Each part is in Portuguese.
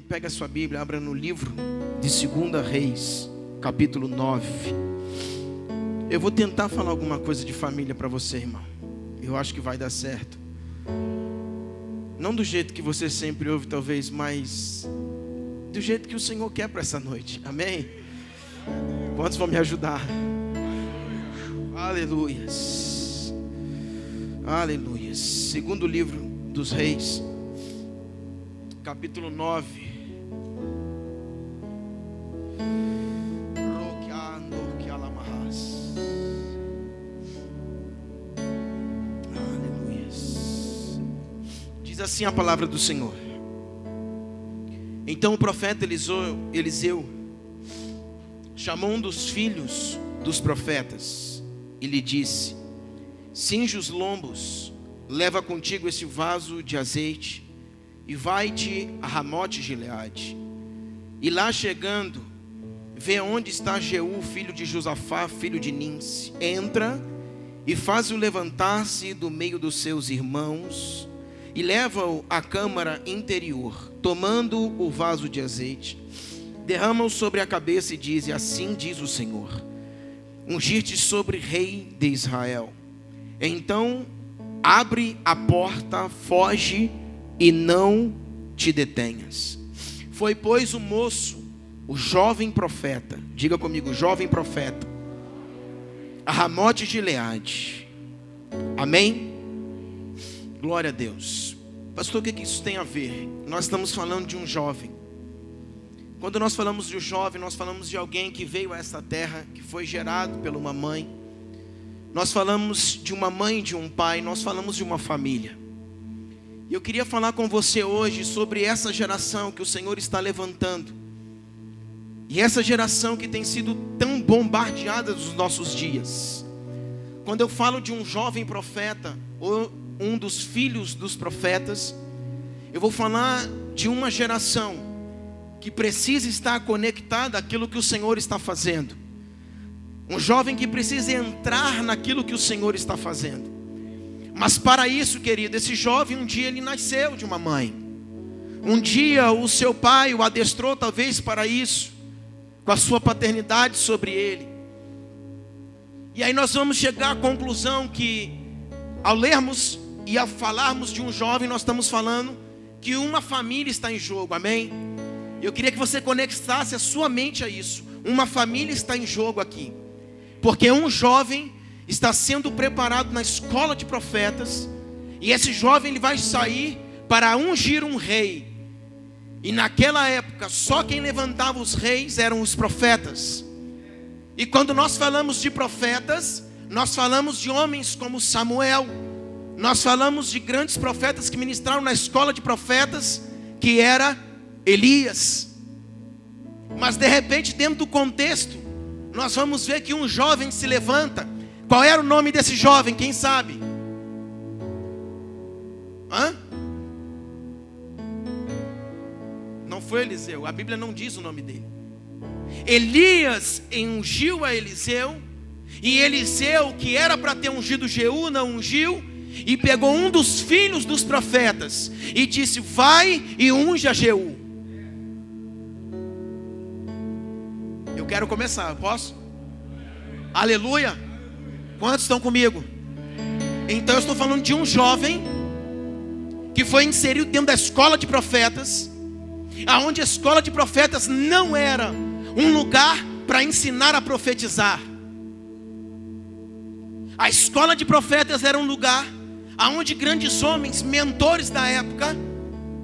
pega a sua Bíblia, abra no livro de 2 Reis, capítulo 9. Eu vou tentar falar alguma coisa de família para você, irmão. Eu acho que vai dar certo. Não do jeito que você sempre ouve, talvez, mas do jeito que o Senhor quer para essa noite. Amém? Quantos vão me ajudar? Aleluias. Aleluias. Segundo livro dos Reis, capítulo 9. Aleluias. Diz assim a palavra do Senhor. Então o profeta Eliseu chamou um dos filhos dos profetas e lhe disse: cinge os lombos, leva contigo esse vaso de azeite e vai-te a Ramote Gileade. E lá chegando, vê onde está Jeú, filho de Josafá, filho de Ninsi. Entra e faz-o levantar-se do meio dos seus irmãos e leva-o à câmara interior, tomando o vaso de azeite, derrama-o sobre a cabeça e diz: assim diz o Senhor, ungir-te sobre rei de Israel. Então abre a porta, foge e não te detenhas. Foi, pois, o moço, o jovem profeta, diga comigo, jovem profeta, a Ramote Gileade. Amém? Glória a Deus. Pastor, o que isso tem a ver? Nós estamos falando de um jovem. Quando nós falamos de um jovem, nós falamos de alguém que veio a esta terra, que foi gerado por uma mãe. Nós falamos de uma mãe e de um pai, nós falamos de uma família. E eu queria falar com você hoje sobre essa geração que o Senhor está levantando. E essa geração que tem sido tão bombardeada nos nossos dias. Quando eu falo de um jovem profeta, ou um dos filhos dos profetas, eu vou falar de uma geração que precisa estar conectada àquilo que o Senhor está fazendo. Um jovem que precisa entrar naquilo que o Senhor está fazendo. Mas para isso, querido, esse jovem um dia ele nasceu de uma mãe. Um dia o seu pai o adestrou talvez para isso, com a sua paternidade sobre ele. E aí nós vamos chegar à conclusão que, ao lermos e ao falarmos de um jovem, nós estamos falando que uma família está em jogo, amém? Eu queria que você conectasse a sua mente a isso. Uma família está em jogo aqui. Porque um jovem está sendo preparado na escola de profetas. E esse jovem ele vai sair para ungir um rei. E naquela época só quem levantava os reis eram os profetas. E quando nós falamos de profetas, nós falamos de homens como Samuel. Nós falamos de grandes profetas que ministraram na escola de profetas, que era Elias. Mas de repente, dentro do contexto, nós vamos ver que um jovem se levanta. Qual era o nome desse jovem? Quem sabe? Não foi Eliseu, a Bíblia não diz o nome dele. Elias ungiu a Eliseu. E Eliseu, que era para ter ungido Jeú, não ungiu. E pegou um dos filhos dos profetas e disse: vai e unge a Jeú. Eu quero começar, posso? Aleluia. Quantos estão comigo? Então eu estou falando de um jovem que foi inserido dentro da escola de profetas, aonde a escola de profetas não era um lugar para ensinar a profetizar. A escola de profetas era um lugar aonde grandes homens, mentores da época,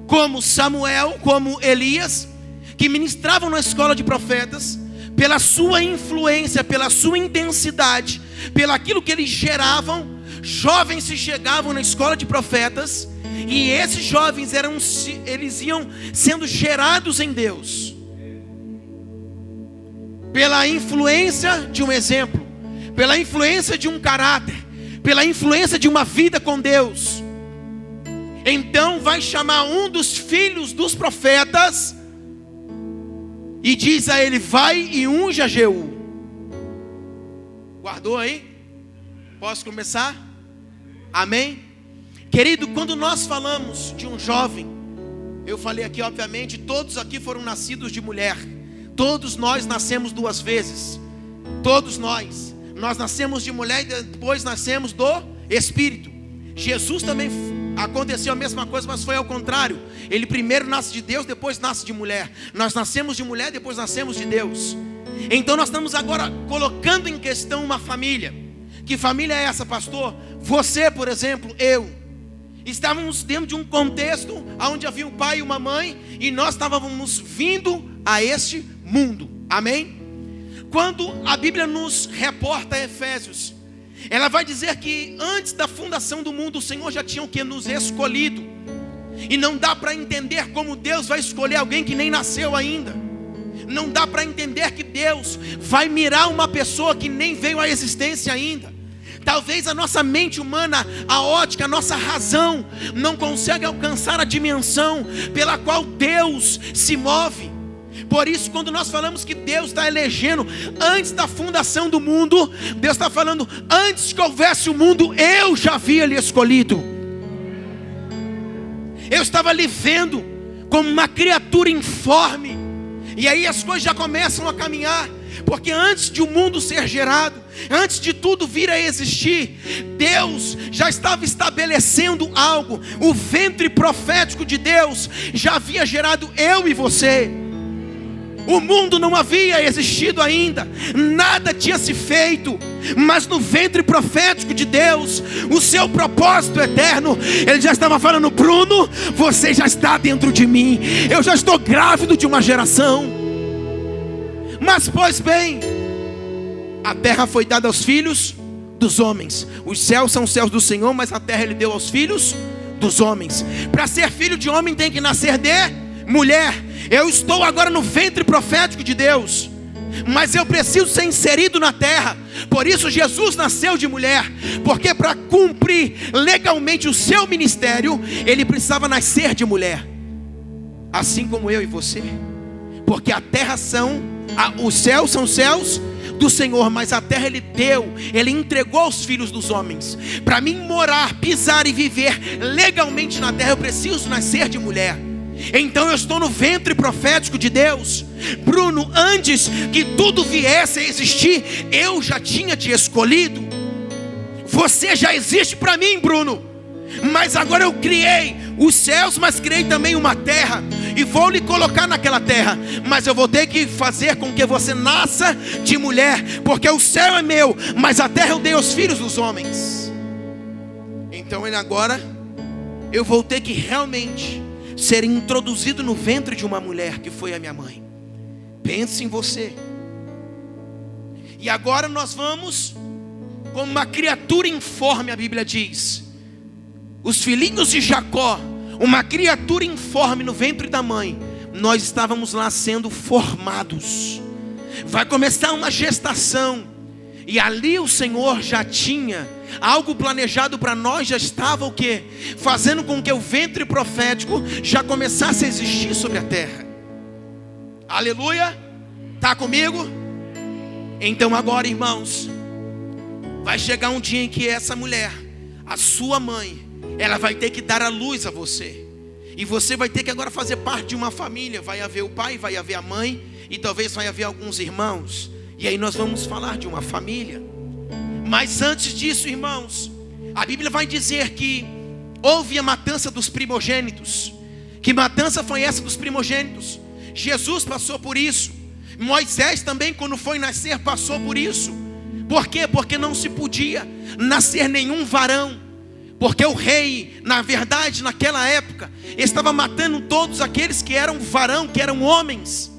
como Samuel, como Elias, que ministravam na escola de profetas, pela sua influência, pela sua intensidade, pelo aquilo que eles geravam, jovens se chegavam na escola de profetas, e esses jovens eles iam sendo gerados em Deus, pela influência de um exemplo, pela influência de um caráter, pela influência de uma vida com Deus. Então vai chamar um dos filhos dos profetas e diz a ele: vai e unge a Jeú. Guardou aí? Posso começar? Amém? Querido, quando nós falamos de um jovem, Eu falei aqui, obviamente, todos aqui foram nascidos de mulher. Todos nós nascemos 2 vezes. Todos nós. Nós nascemos de mulher e depois nascemos do Espírito. Jesus também aconteceu a mesma coisa, mas foi ao contrário. Ele primeiro nasce de Deus, depois nasce de mulher. Nós nascemos de mulher, depois nascemos de Deus. Então nós estamos agora colocando em questão uma família. Que família é essa, pastor? Você, por exemplo, eu. Estávamos dentro de um contexto onde havia um pai e uma mãe, e nós estávamos vindo a este mundo. Amém? Quando a Bíblia nos reporta Efésios, ela vai dizer que antes da fundação do mundo, o Senhor já tinha o que? Nos escolhido. E não dá para entender como Deus vai escolher alguém que nem nasceu ainda. Não dá para entender que Deus vai mirar uma pessoa que nem veio à existência ainda. Talvez a nossa mente humana, a ótica, a nossa razão não consegue alcançar a dimensão pela qual Deus se move. Por isso, quando nós falamos que Deus está elegendo antes da fundação do mundo, Deus está falando, antes que houvesse o mundo, eu já havia lhe escolhido. Eu estava lhe vendo como uma criatura informe. E aí as coisas já começam a caminhar. Porque antes de o mundo ser gerado, antes de tudo vir a existir, Deus já estava estabelecendo algo. O ventre profético de Deus já havia gerado eu e você. O mundo não havia existido ainda, nada tinha se feito, mas no ventre profético de Deus, o seu propósito eterno, Ele já estava falando: Bruno, você já está dentro de mim, eu já estou grávido de uma geração. Mas pois bem, a terra foi dada aos filhos dos homens. Os céus são os céus do Senhor, mas a terra Ele deu aos filhos dos homens. Para ser filho de homem tem que nascer de mulher. Eu estou agora no ventre profético de Deus, mas eu preciso ser inserido na terra. Por isso Jesus nasceu de mulher, porque para cumprir legalmente o seu ministério, Ele precisava nascer de mulher. Assim como eu e você. Porque a terra os céus são os céus do Senhor, mas a terra Ele deu, Ele entregou aos filhos dos homens. Para mim morar, pisar e viver legalmente na terra, eu preciso nascer de mulher. Então eu estou no ventre profético de Deus. Bruno, antes que tudo viesse a existir, eu já tinha te escolhido. Você já existe para mim, Bruno. Mas agora eu criei os céus, mas criei também uma terra, e vou lhe colocar naquela terra. Mas eu vou ter que fazer com que você nasça de mulher, porque o céu é meu, mas a terra eu dei aos filhos dos homens. Então agora eu vou ter que realmente ser introduzido no ventre de uma mulher, que foi a minha mãe. Pense em você. E agora nós vamos como uma criatura informe, a Bíblia diz. Os filhinhos de Jacó, uma criatura informe no ventre da mãe. Nós estávamos lá sendo formados. Vai começar uma gestação. E ali o Senhor já tinha algo planejado para nós. Já estava o quê? Fazendo com que o ventre profético já começasse a existir sobre a terra. Aleluia. Está comigo? Então agora, irmãos, vai chegar um dia em que essa mulher, a sua mãe, ela vai ter que dar a luz a você. E você vai ter que agora fazer parte de uma família. Vai haver o pai, vai haver a mãe, e talvez vai haver alguns irmãos. E aí nós vamos falar de uma família. Mas antes disso, irmãos, a Bíblia vai dizer que houve a matança dos primogênitos. Que matança foi essa dos primogênitos? Jesus passou por isso. Moisés também, quando foi nascer, passou por isso. Por quê? Porque não se podia nascer nenhum varão. Porque o rei, na verdade, naquela época, estava matando todos aqueles que eram varão, que eram homens.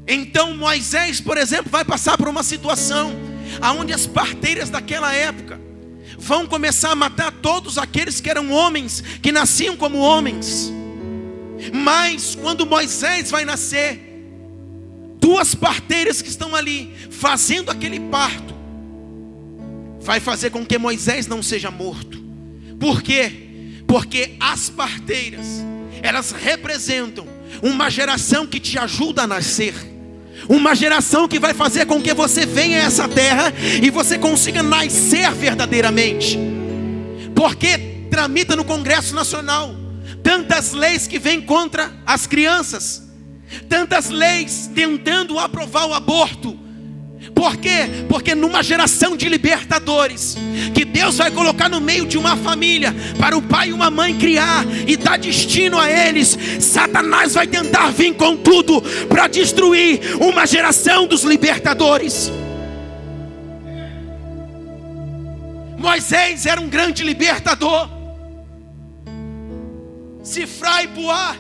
Então Moisés, por exemplo, vai passar por uma situação onde as parteiras daquela época vão começar a matar todos aqueles que eram homens, que nasciam como homens. Mas quando Moisés vai nascer, duas parteiras que estão ali fazendo aquele parto, vai fazer com que Moisés não seja morto. Por quê? Porque as parteiras, elas representam uma geração que te ajuda a nascer. Uma geração que vai fazer com que você venha a essa terra e você consiga nascer verdadeiramente. Porque tramita no Congresso Nacional, tantas leis que vêm contra as crianças, tantas leis tentando aprovar o aborto. Por quê? Porque numa geração de libertadores, que Deus vai colocar no meio de uma família, para o pai e uma mãe criar e dar destino a eles, Satanás vai tentar vir com tudo para destruir uma geração dos libertadores. Moisés era um grande libertador. Sifrá e Puá,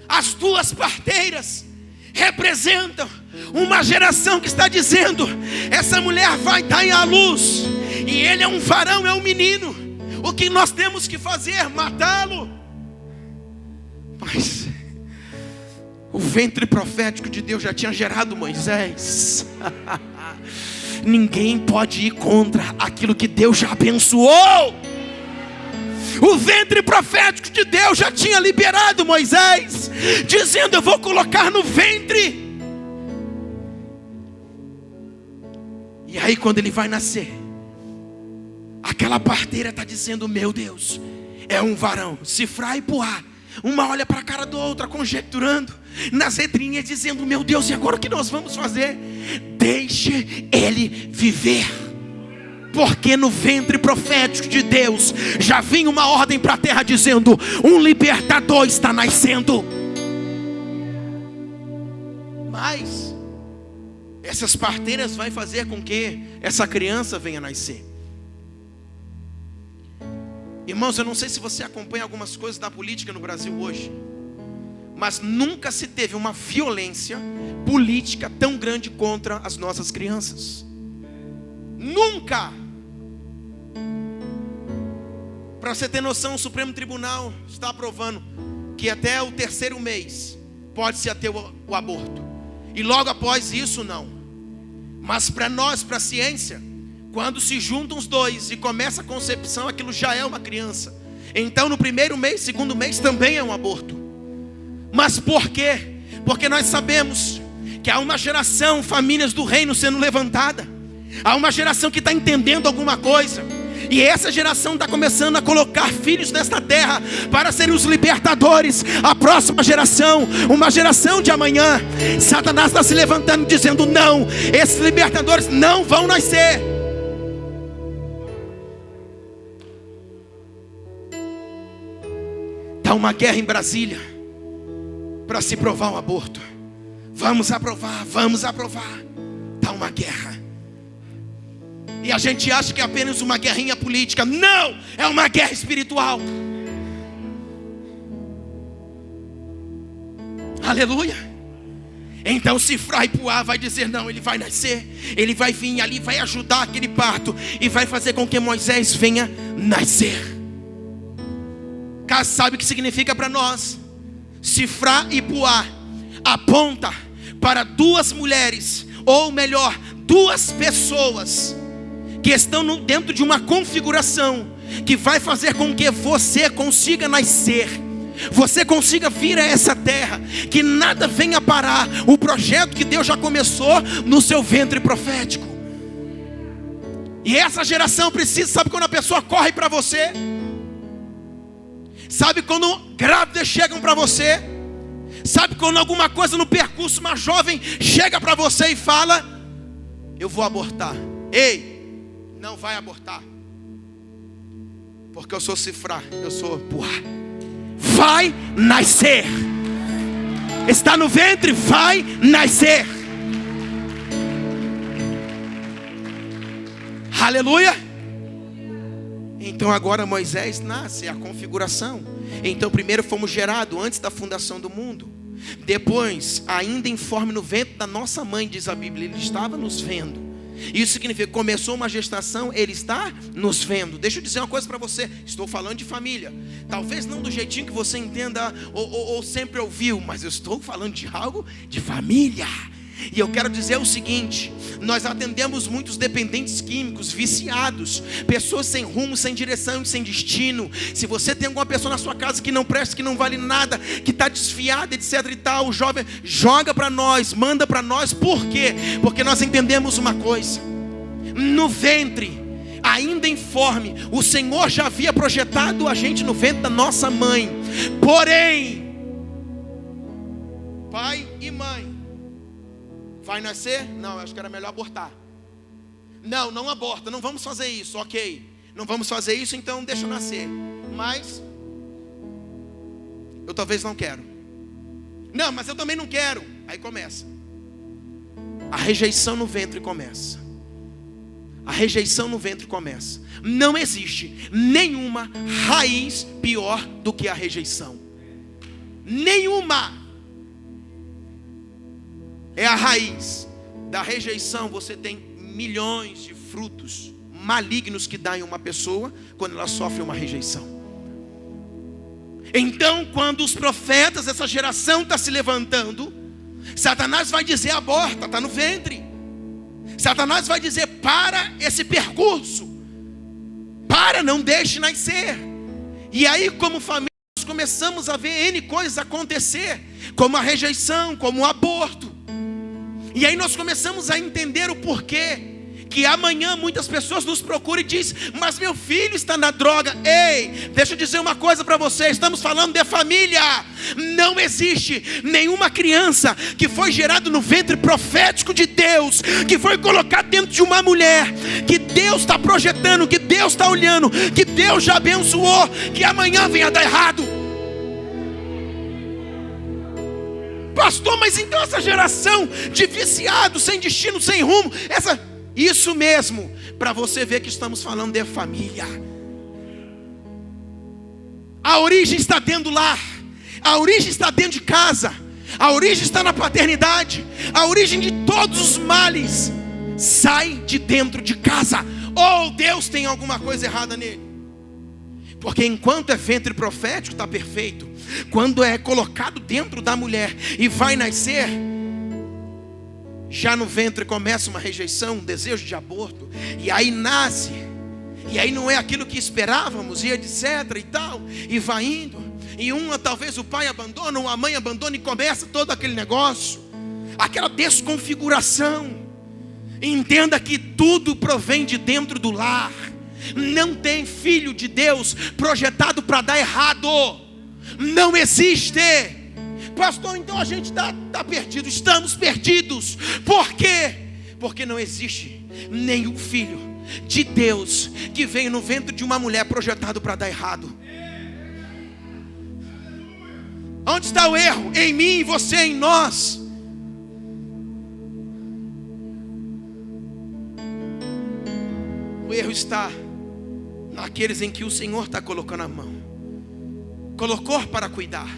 as duas parteiras, representam uma geração que está dizendo: essa mulher vai dar à luz, e ele é um varão, é um menino. O que nós temos que fazer? Matá-lo. Mas o ventre profético de Deus já tinha gerado Moisés. Ninguém pode ir contra aquilo que Deus já abençoou. O ventre profético de Deus já tinha liberado Moisés, dizendo: eu vou colocar no ventre. E aí quando ele vai nascer, aquela parteira está dizendo: meu Deus, é um varão. Sifrá e Puá, uma olha para a cara da outra, conjecturando nas letrinhas, dizendo: meu Deus, e agora o que nós vamos fazer? Deixe ele viver. Porque no ventre profético de Deus já vinha uma ordem para a terra dizendo: um libertador está nascendo. Mas essas parteiras vão fazer com que essa criança venha nascer. Irmãos, eu não sei se você acompanha algumas coisas da política no Brasil hoje, mas nunca se teve uma violência política tão grande contra as nossas crianças. Nunca. Para você ter noção, o Supremo Tribunal está aprovando que até o 3º mês pode-se ter o aborto. E logo após isso não. Mas para nós, para a ciência, quando se juntam os dois e começa a concepção, aquilo já é uma criança. Então no 1º mês, 2º mês também é um aborto. Mas por quê? Porque nós sabemos que há uma geração, famílias do reino sendo levantada. Há uma geração que está entendendo alguma coisa. E essa geração está começando a colocar filhos nesta terra para serem os libertadores. A próxima geração, uma geração de amanhã, Satanás está se levantando dizendo: não, esses libertadores não vão nascer. Está uma guerra em Brasília para se provar o aborto. Vamos aprovar, vamos aprovar. Está uma guerra. E a gente acha que é apenas uma guerrinha política. Não, é uma guerra espiritual. Aleluia. Então Sifrá e Puá vai dizer: não, ele vai nascer. Ele vai vir ali, vai ajudar aquele parto e vai fazer com que Moisés venha nascer. Sabe o que significa para nós? Sifrá e Puá aponta para duas mulheres, ou melhor, duas pessoas que estão dentro de uma configuração que vai fazer com que você consiga nascer, você consiga vir a essa terra, que nada venha parar o projeto que Deus já começou no seu ventre profético. E essa geração precisa, sabe quando a pessoa corre para você? Sabe quando grávidas chegam para você? Sabe quando alguma coisa no percurso, uma jovem chega para você e fala: eu vou abortar. Ei, não vai abortar, porque eu sou Sifrá, eu sou Puá. Vai nascer. Está no ventre, vai nascer. Aleluia. Então agora Moisés nasce, é a configuração. Então primeiro fomos gerados antes da fundação do mundo. Depois, ainda informe no ventre da nossa mãe, diz a Bíblia, ele estava nos vendo. Isso significa que começou uma gestação, ele está nos vendo. Deixa eu dizer uma coisa para você. Estou falando de família. Talvez não do jeitinho que você entenda ou sempre ouviu, mas eu estou falando de algo de família. E eu quero dizer o seguinte: nós atendemos muitos dependentes químicos, viciados, pessoas sem rumo, sem direção, sem destino. Se você tem alguma pessoa na sua casa que não presta, que não vale nada, que está desfiada, etc e tal, jovem, joga para nós, manda para nós. Por quê? Porque nós entendemos uma coisa: no ventre ainda informe, o Senhor já havia projetado a gente no ventre da nossa mãe. Porém, pai e mãe, vai nascer? Não, acho que era melhor abortar. Não, não aborta, não vamos fazer isso, ok. Não vamos fazer isso, então deixa nascer. Mas eu talvez não quero. Não, mas eu também não quero. Aí começa. A rejeição no ventre começa. A rejeição no ventre começa. Não existe nenhuma raiz pior do que a rejeição. Nenhuma. É a raiz da rejeição. Você tem milhões de frutos malignos que dá em uma pessoa quando ela sofre uma rejeição. Então, quando os profetas, essa geração está se levantando, Satanás vai dizer: aborta, está no ventre. Satanás vai dizer: para esse percurso, para, não deixe nascer. E aí, como família, nós começamos a ver N coisas acontecer, como a rejeição, como o aborto. E aí nós começamos a entender o porquê que amanhã muitas pessoas nos procuram e dizem: mas meu filho está na droga. Ei, deixa eu dizer uma coisa para você, estamos falando de família. Não existe nenhuma criança que foi gerada no ventre profético de Deus, que foi colocada dentro de uma mulher, que Deus está projetando, que Deus está olhando, que Deus já abençoou, que amanhã venha dar errado. Pastor, mas então essa geração de viciados, sem destino, sem rumo, isso mesmo, para você ver que estamos falando de família. A origem está dentro do lar, a origem está dentro de casa, a origem está na paternidade, a origem de todos os males sai de dentro de casa. Ou Deus tem alguma coisa errada nele? Porque enquanto é ventre profético, está perfeito. Quando é colocado dentro da mulher e vai nascer, já no ventre começa uma rejeição, um desejo de aborto. E aí nasce, e aí não é aquilo que esperávamos, e etc e tal, e vai indo. E talvez o pai abandona, ou a mãe abandona, e começa todo aquele negócio, aquela desconfiguração. Entenda que tudo provém de dentro do lar. Não tem filho de Deus projetado para dar errado. Não existe. Pastor, então a gente está perdido. Estamos perdidos. Por quê? Porque não existe nenhum filho de Deus que veio no ventre de uma mulher projetado para dar errado. Onde está o erro? Em mim, em você, em nós. O erro está naqueles em que o Senhor está colocando a mão. Colocou para cuidar.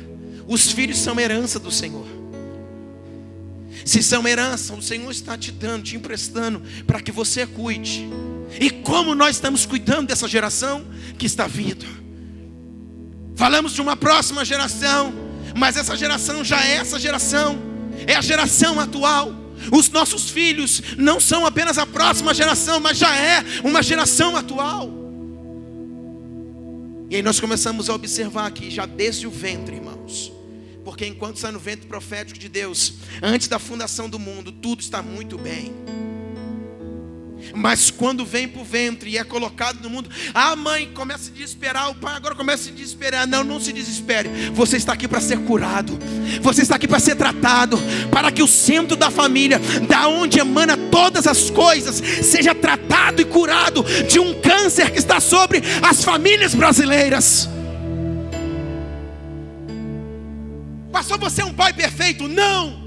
Os filhos são herança do Senhor. Se são herança, o Senhor está te dando, te emprestando, para que você cuide. E como nós estamos cuidando dessa geração que está vindo? Falamos de uma próxima geração, mas essa geração já é essa geração. É a geração atual. Os nossos filhos não são apenas a próxima geração, mas já é uma geração atual. E aí nós começamos a observar aqui, já desde o ventre, irmãos. Porque enquanto está no ventre profético de Deus, antes da fundação do mundo, tudo está muito bem. Mas quando vem para o ventre e é colocado no mundo, a mãe começa a se desesperar, o pai agora começa a se desesperar. Não, não se desespere. Você está aqui para ser curado. Você está aqui para ser tratado, para que o centro da família, da onde emana todas as coisas, seja tratado e curado de um câncer que está sobre as famílias brasileiras. Pastor, você é um pai perfeito? Não.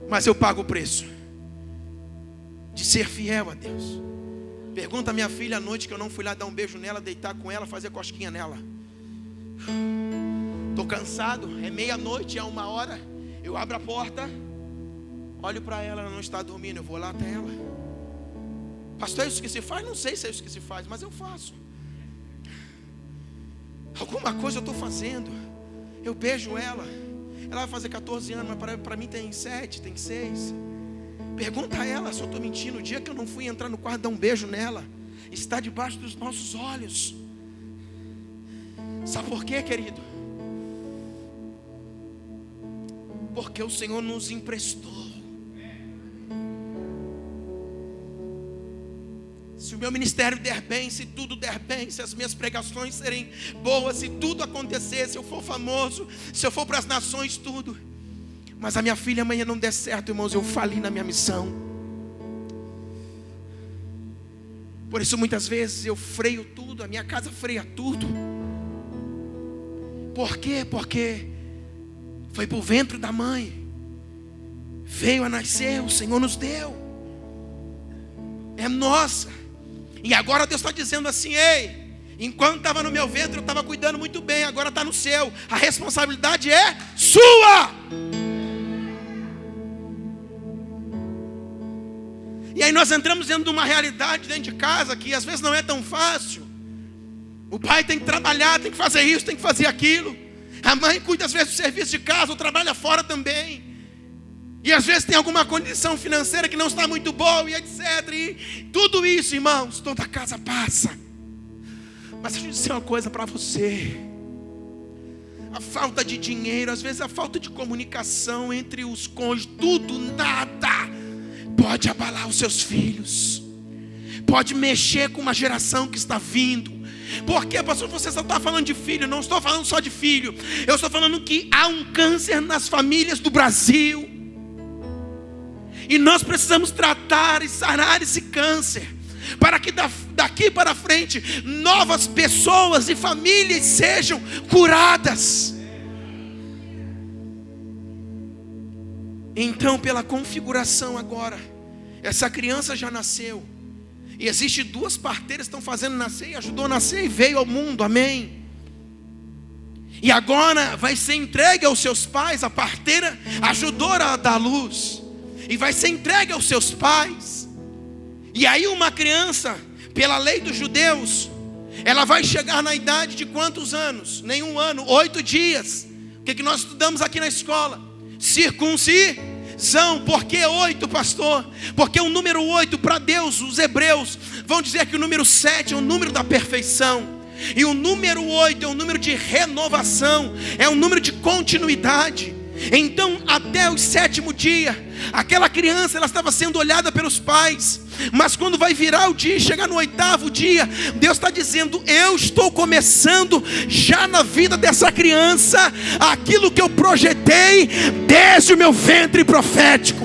Mas eu pago o preço de ser fiel a Deus. Pergunta a minha filha à noite que eu não fui lá dar um beijo nela, deitar com ela, fazer cosquinha nela. Estou cansado, é meia-noite, é 1h. Eu abro a porta, olho para ela, ela não está dormindo, eu vou lá até ela. Pastor, é isso que se faz? Não sei se é isso que se faz, mas eu faço. Alguma coisa eu estou fazendo. Eu beijo ela. Ela vai fazer 14 anos, mas para mim tem 7, tem 6. Pergunta a ela se eu estou mentindo. O dia que eu não fui entrar no quarto dar um beijo nela, está debaixo dos nossos olhos. Sabe por quê, querido? Porque o Senhor nos emprestou. meu ministério der bem, se tudo der bem, se as minhas pregações serem boas, se tudo acontecer, se eu for famoso, se eu for para as nações, tudo. Mas a minha filha amanhã não der certo, irmãos, eu fali na minha missão. Por isso muitas vezes eu freio tudo, a minha casa freia tudo. Por quê? Porque foi para o ventre da mãe, veio a nascer, o Senhor nos deu, é nossa. E agora Deus está dizendo assim: ei, enquanto estava no meu ventre eu estava cuidando muito bem, agora está no seu, a responsabilidade é sua. E aí nós entramos dentro de uma realidade dentro de casa que às vezes não é tão fácil. O pai tem que trabalhar, tem que fazer isso, tem que fazer aquilo. A mãe cuida às vezes do serviço de casa, ou trabalha fora também. E às vezes tem alguma condição financeira que não está muito boa, e etc. E tudo isso, irmãos, toda casa passa. Mas deixa eu dizer uma coisa para você. A falta de dinheiro, às vezes a falta de comunicação entre os cônjuges, tudo, nada, pode abalar os seus filhos. Pode mexer com uma geração que está vindo. Porque, pastor, você só está falando de filho? Não estou falando só de filho. Eu estou falando que há um câncer nas famílias do Brasil. E nós precisamos tratar e sarar esse câncer, para que daqui para frente novas pessoas e famílias sejam curadas. Então, pela configuração agora, essa criança já nasceu. E existe 2 parteiras que estão fazendo nascer, e ajudou a nascer e veio ao mundo, amém. E agora vai ser entregue aos seus pais, a parteira ajudou a dar luz, e vai ser entregue aos seus pais. E aí uma criança, pela lei dos judeus, ela vai chegar na idade de quantos anos? Nenhum ano, 8 dias. O que nós estudamos aqui na escola? Circuncisão. Por que 8, pastor? Porque o número 8 para Deus, os hebreus vão dizer que o número 7 é o número da perfeição, e o número 8 é o número de renovação, é o número de continuidade. Então até o 7º dia, aquela criança ela estava sendo olhada pelos pais, mas quando vai virar o dia, chegar no 8º dia, Deus está dizendo: eu estou começando já na vida dessa criança aquilo que eu projetei desde o meu ventre profético.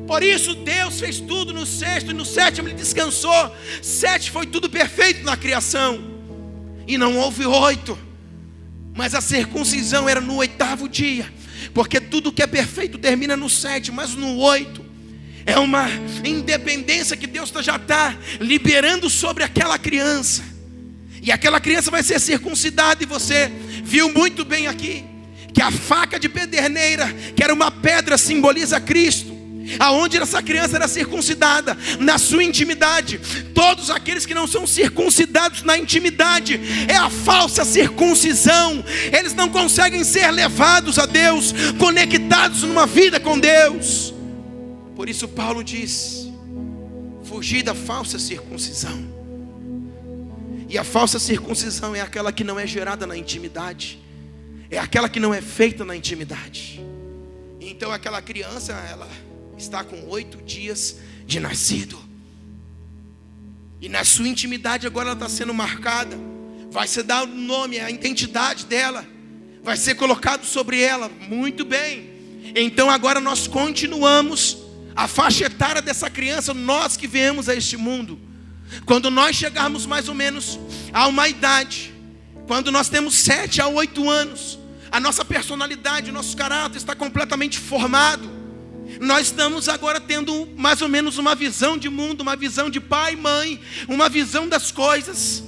Por isso Deus fez tudo no 6º, e no 7º Ele descansou. 7 foi tudo perfeito na criação, e não houve 8. Mas a circuncisão era no 8º dia, porque tudo que é perfeito termina no 7, mas no 8 é uma independência que Deus já está liberando sobre aquela criança. E aquela criança vai ser circuncidada. E você viu muito bem aqui que a faca de pederneira, que era uma pedra, simboliza Cristo. Aonde essa criança era circuncidada? Na sua intimidade. Todos aqueles que não são circuncidados na intimidade é a falsa circuncisão. Eles não conseguem ser levados a Deus, conectados numa vida com Deus. Por isso Paulo diz: fugir da falsa circuncisão. E a falsa circuncisão é aquela que não é gerada na intimidade, é aquela que não é feita na intimidade. Então aquela criança, ela está com 8 dias de nascido, e na sua intimidade agora ela está sendo marcada. Vai ser dado o nome, a identidade dela vai ser colocado sobre ela. Muito bem. Então agora nós continuamos a faixa etária dessa criança. Nós que viemos a este mundo, quando nós chegarmos mais ou menos a uma idade, quando nós temos 7 a 8 anos, a nossa personalidade, o nosso caráter está completamente formado. Nós estamos agora tendo mais ou menos uma visão de mundo, uma visão de pai e mãe, uma visão das coisas.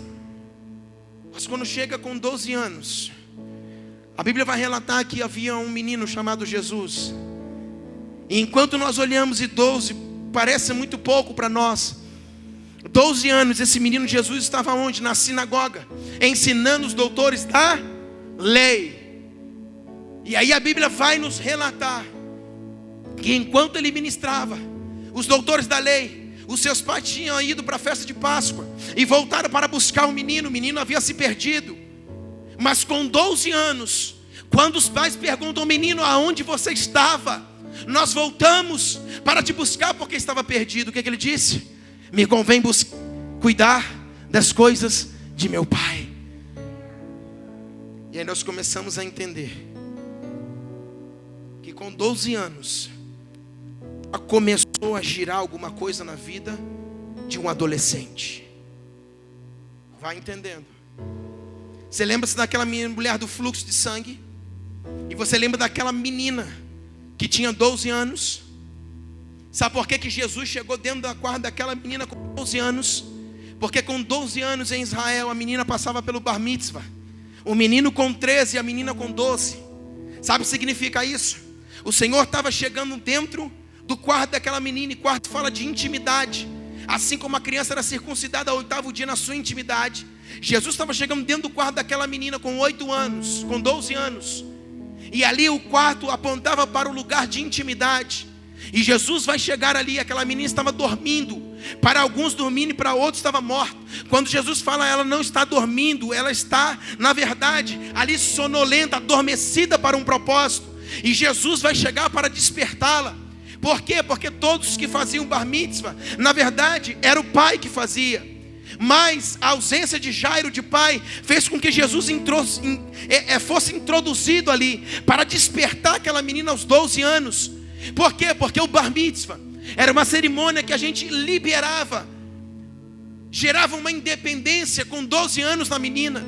Mas quando chega com 12 anos, a Bíblia vai relatar que havia um menino chamado Jesus. E enquanto nós olhamos, e 12 parece muito pouco para nós, 12 anos, esse menino Jesus estava onde? Na sinagoga, ensinando os doutores da lei. E aí a Bíblia vai nos relatar que enquanto ele ministrava, os doutores da lei, os seus pais tinham ido para a festa de Páscoa e voltaram para buscar o menino havia se perdido. Mas com 12 anos, quando os pais perguntam ao menino: aonde você estava? Nós voltamos para te buscar porque estava perdido. O que ele disse? Me convém cuidar das coisas de meu pai. E aí nós começamos a entender que com 12 anos começou a girar alguma coisa na vida de um adolescente. Vai entendendo. Você lembra-se daquela mulher do fluxo de sangue? E você lembra daquela menina que tinha 12 anos? Sabe por que Jesus chegou dentro da quarto daquela menina com 12 anos? Porque com 12 anos em Israel a menina passava pelo bar mitzvah. O menino com 13 e a menina com 12. Sabe o que significa isso? O Senhor estava chegando dentro do quarto daquela menina. E quarto fala de intimidade. Assim como a criança era circuncidada ao 8º dia na sua intimidade, Jesus estava chegando dentro do quarto daquela menina com 8 anos, com 12 anos. E ali o quarto apontava para o lugar de intimidade. E Jesus vai chegar ali, aquela menina estava dormindo. Para alguns dormindo e para outros estava morta. Quando Jesus fala, ela não está dormindo, ela está, na verdade, ali sonolenta, adormecida para um propósito. E Jesus vai chegar para despertá-la. Por quê? Porque todos que faziam bar mitzvah, na verdade, era o pai que fazia. Mas a ausência de Jairo, de pai, fez com que Jesus fosse introduzido ali para despertar aquela menina aos 12 anos. Por quê? Porque o bar mitzvah era uma cerimônia que a gente liberava, gerava uma independência com 12 anos na menina.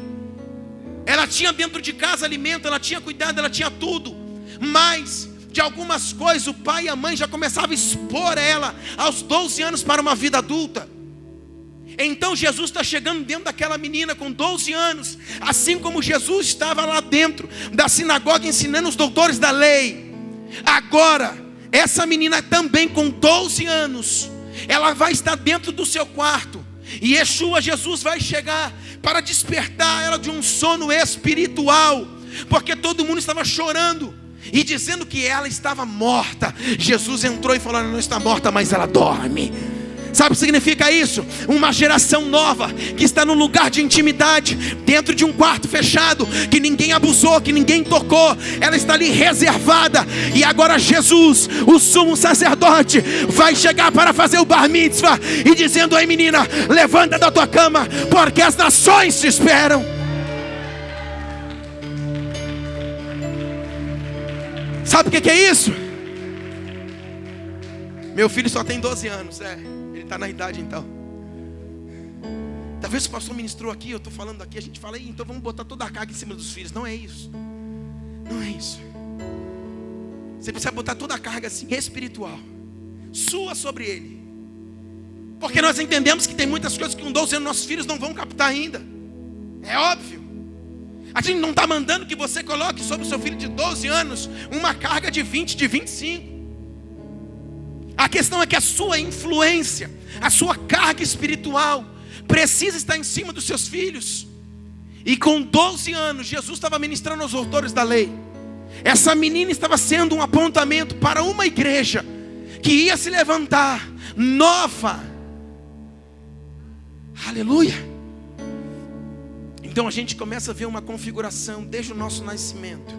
Ela tinha dentro de casa alimento, ela tinha cuidado, ela tinha tudo. Mas de algumas coisas o pai e a mãe já começavam a expor ela aos 12 anos para uma vida adulta. Então Jesus está chegando dentro daquela menina com 12 anos, assim como Jesus estava lá dentro da sinagoga ensinando os doutores da lei. Agora, essa menina também com 12 anos, ela vai estar dentro do seu quarto. E Yeshua, Jesus, vai chegar para despertar ela de um sono espiritual, porque todo mundo estava chorando e dizendo que ela estava morta. Jesus entrou e falou: ela não está morta, mas ela dorme. Sabe o que significa isso? Uma geração nova que está num lugar de intimidade, dentro de um quarto fechado, que ninguém abusou, que ninguém tocou. Ela está ali reservada. E agora Jesus, o sumo sacerdote, vai chegar para fazer o bar mitzvah e dizendo: ei menina, levanta da tua cama, porque as nações te esperam. Sabe o que é isso? Meu filho só tem 12 anos, ele está na idade então. Talvez o pastor ministrou aqui, eu estou falando aqui, a gente fala: então vamos botar toda a carga em cima dos filhos. Não é isso. Não é isso. Você precisa botar toda a carga assim, espiritual, sua sobre ele. Porque nós entendemos que tem muitas coisas que com 12 anos nossos filhos não vão captar ainda. É óbvio. A gente não está mandando que você coloque sobre o seu filho de 12 anos uma carga de 20, de 25. A questão é que a sua influência, a sua carga espiritual precisa estar em cima dos seus filhos. E com 12 anos, Jesus estava ministrando aos doutores da lei. Essa menina estava sendo um apontamento para uma igreja que ia se levantar nova. Aleluia. Então a gente começa a ver uma configuração desde o nosso nascimento,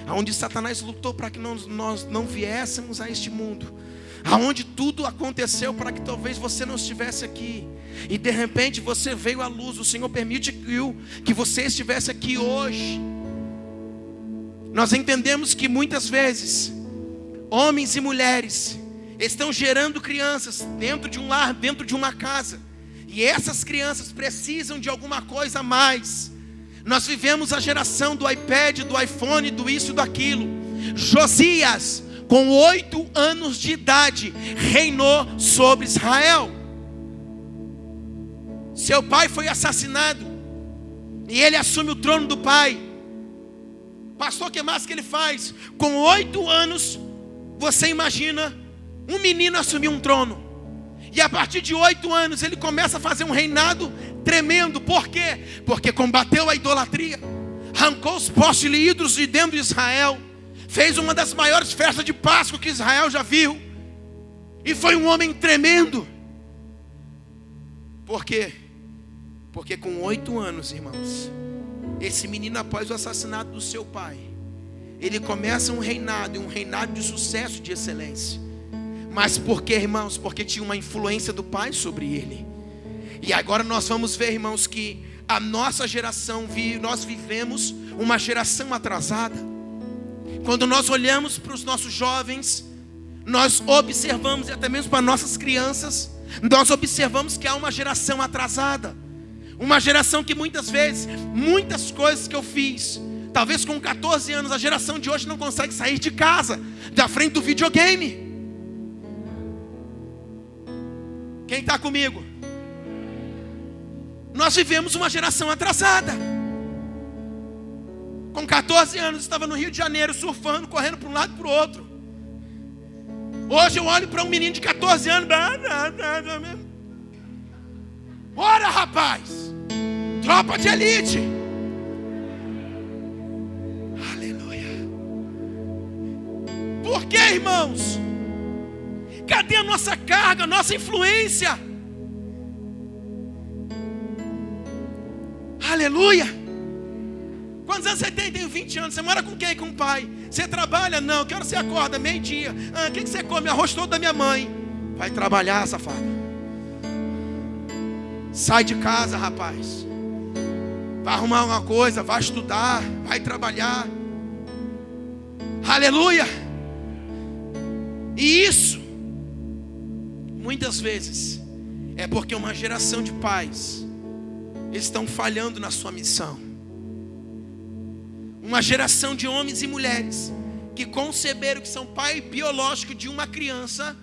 onde Satanás lutou para que nós não viéssemos a este mundo, aonde tudo aconteceu para que talvez você não estivesse aqui, e de repente você veio à luz. O Senhor permitiu que você estivesse aqui hoje. Nós entendemos que muitas vezes homens e mulheres estão gerando crianças dentro de um lar, dentro de uma casa, e essas crianças precisam de alguma coisa a mais. Nós vivemos a geração do iPad, do iPhone, do isso e daquilo. Josias, com 8 anos de idade, reinou sobre Israel. Seu pai foi assassinado e ele assume o trono do pai. Pastor, o que mais que ele faz? Com 8 anos, você imagina um menino assumir um trono. E a partir de 8 anos ele começa a fazer um reinado tremendo. Por quê? Porque combateu a idolatria, arrancou os postes de ídolos de dentro de Israel, fez uma das maiores festas de Páscoa que Israel já viu, e foi um homem tremendo. Por quê? Porque com 8 anos, irmãos, esse menino, após o assassinato do seu pai, ele começa um reinado, e um reinado de sucesso, de excelência. Mas por quê, irmãos? Porque tinha uma influência do pai sobre ele. E agora nós vamos ver, irmãos, que a nossa geração, nós vivemos uma geração atrasada. Quando nós olhamos para os nossos jovens, nós observamos, e até mesmo para nossas crianças, nós observamos que há uma geração atrasada. Uma geração que muitas vezes, muitas coisas que eu fiz, talvez com 14 anos, a geração de hoje não consegue sair de casa, da frente do videogame. Quem está comigo? Nós vivemos uma geração atrasada. Com 14 anos, estava no Rio de Janeiro, surfando, correndo para um lado e para o outro. Hoje eu olho para um menino de 14 anos. Bora, rapaz! Tropa de elite! Aleluia! Por que, irmãos? Cadê a nossa carga, a nossa influência? Aleluia! Quantos anos você tem? Tenho 20 anos. Você mora com quem? Com o pai. Você trabalha? Não. Que hora você acorda? Meio-dia. O que você come? Arroz todo da minha mãe. Vai trabalhar, safado. Sai de casa, rapaz. Vai arrumar alguma coisa. Vai estudar. Vai trabalhar. Aleluia! E isso, muitas vezes, é porque uma geração de pais estão falhando na sua missão. Uma geração de homens e mulheres que conceberam que são pai biológico de uma criança,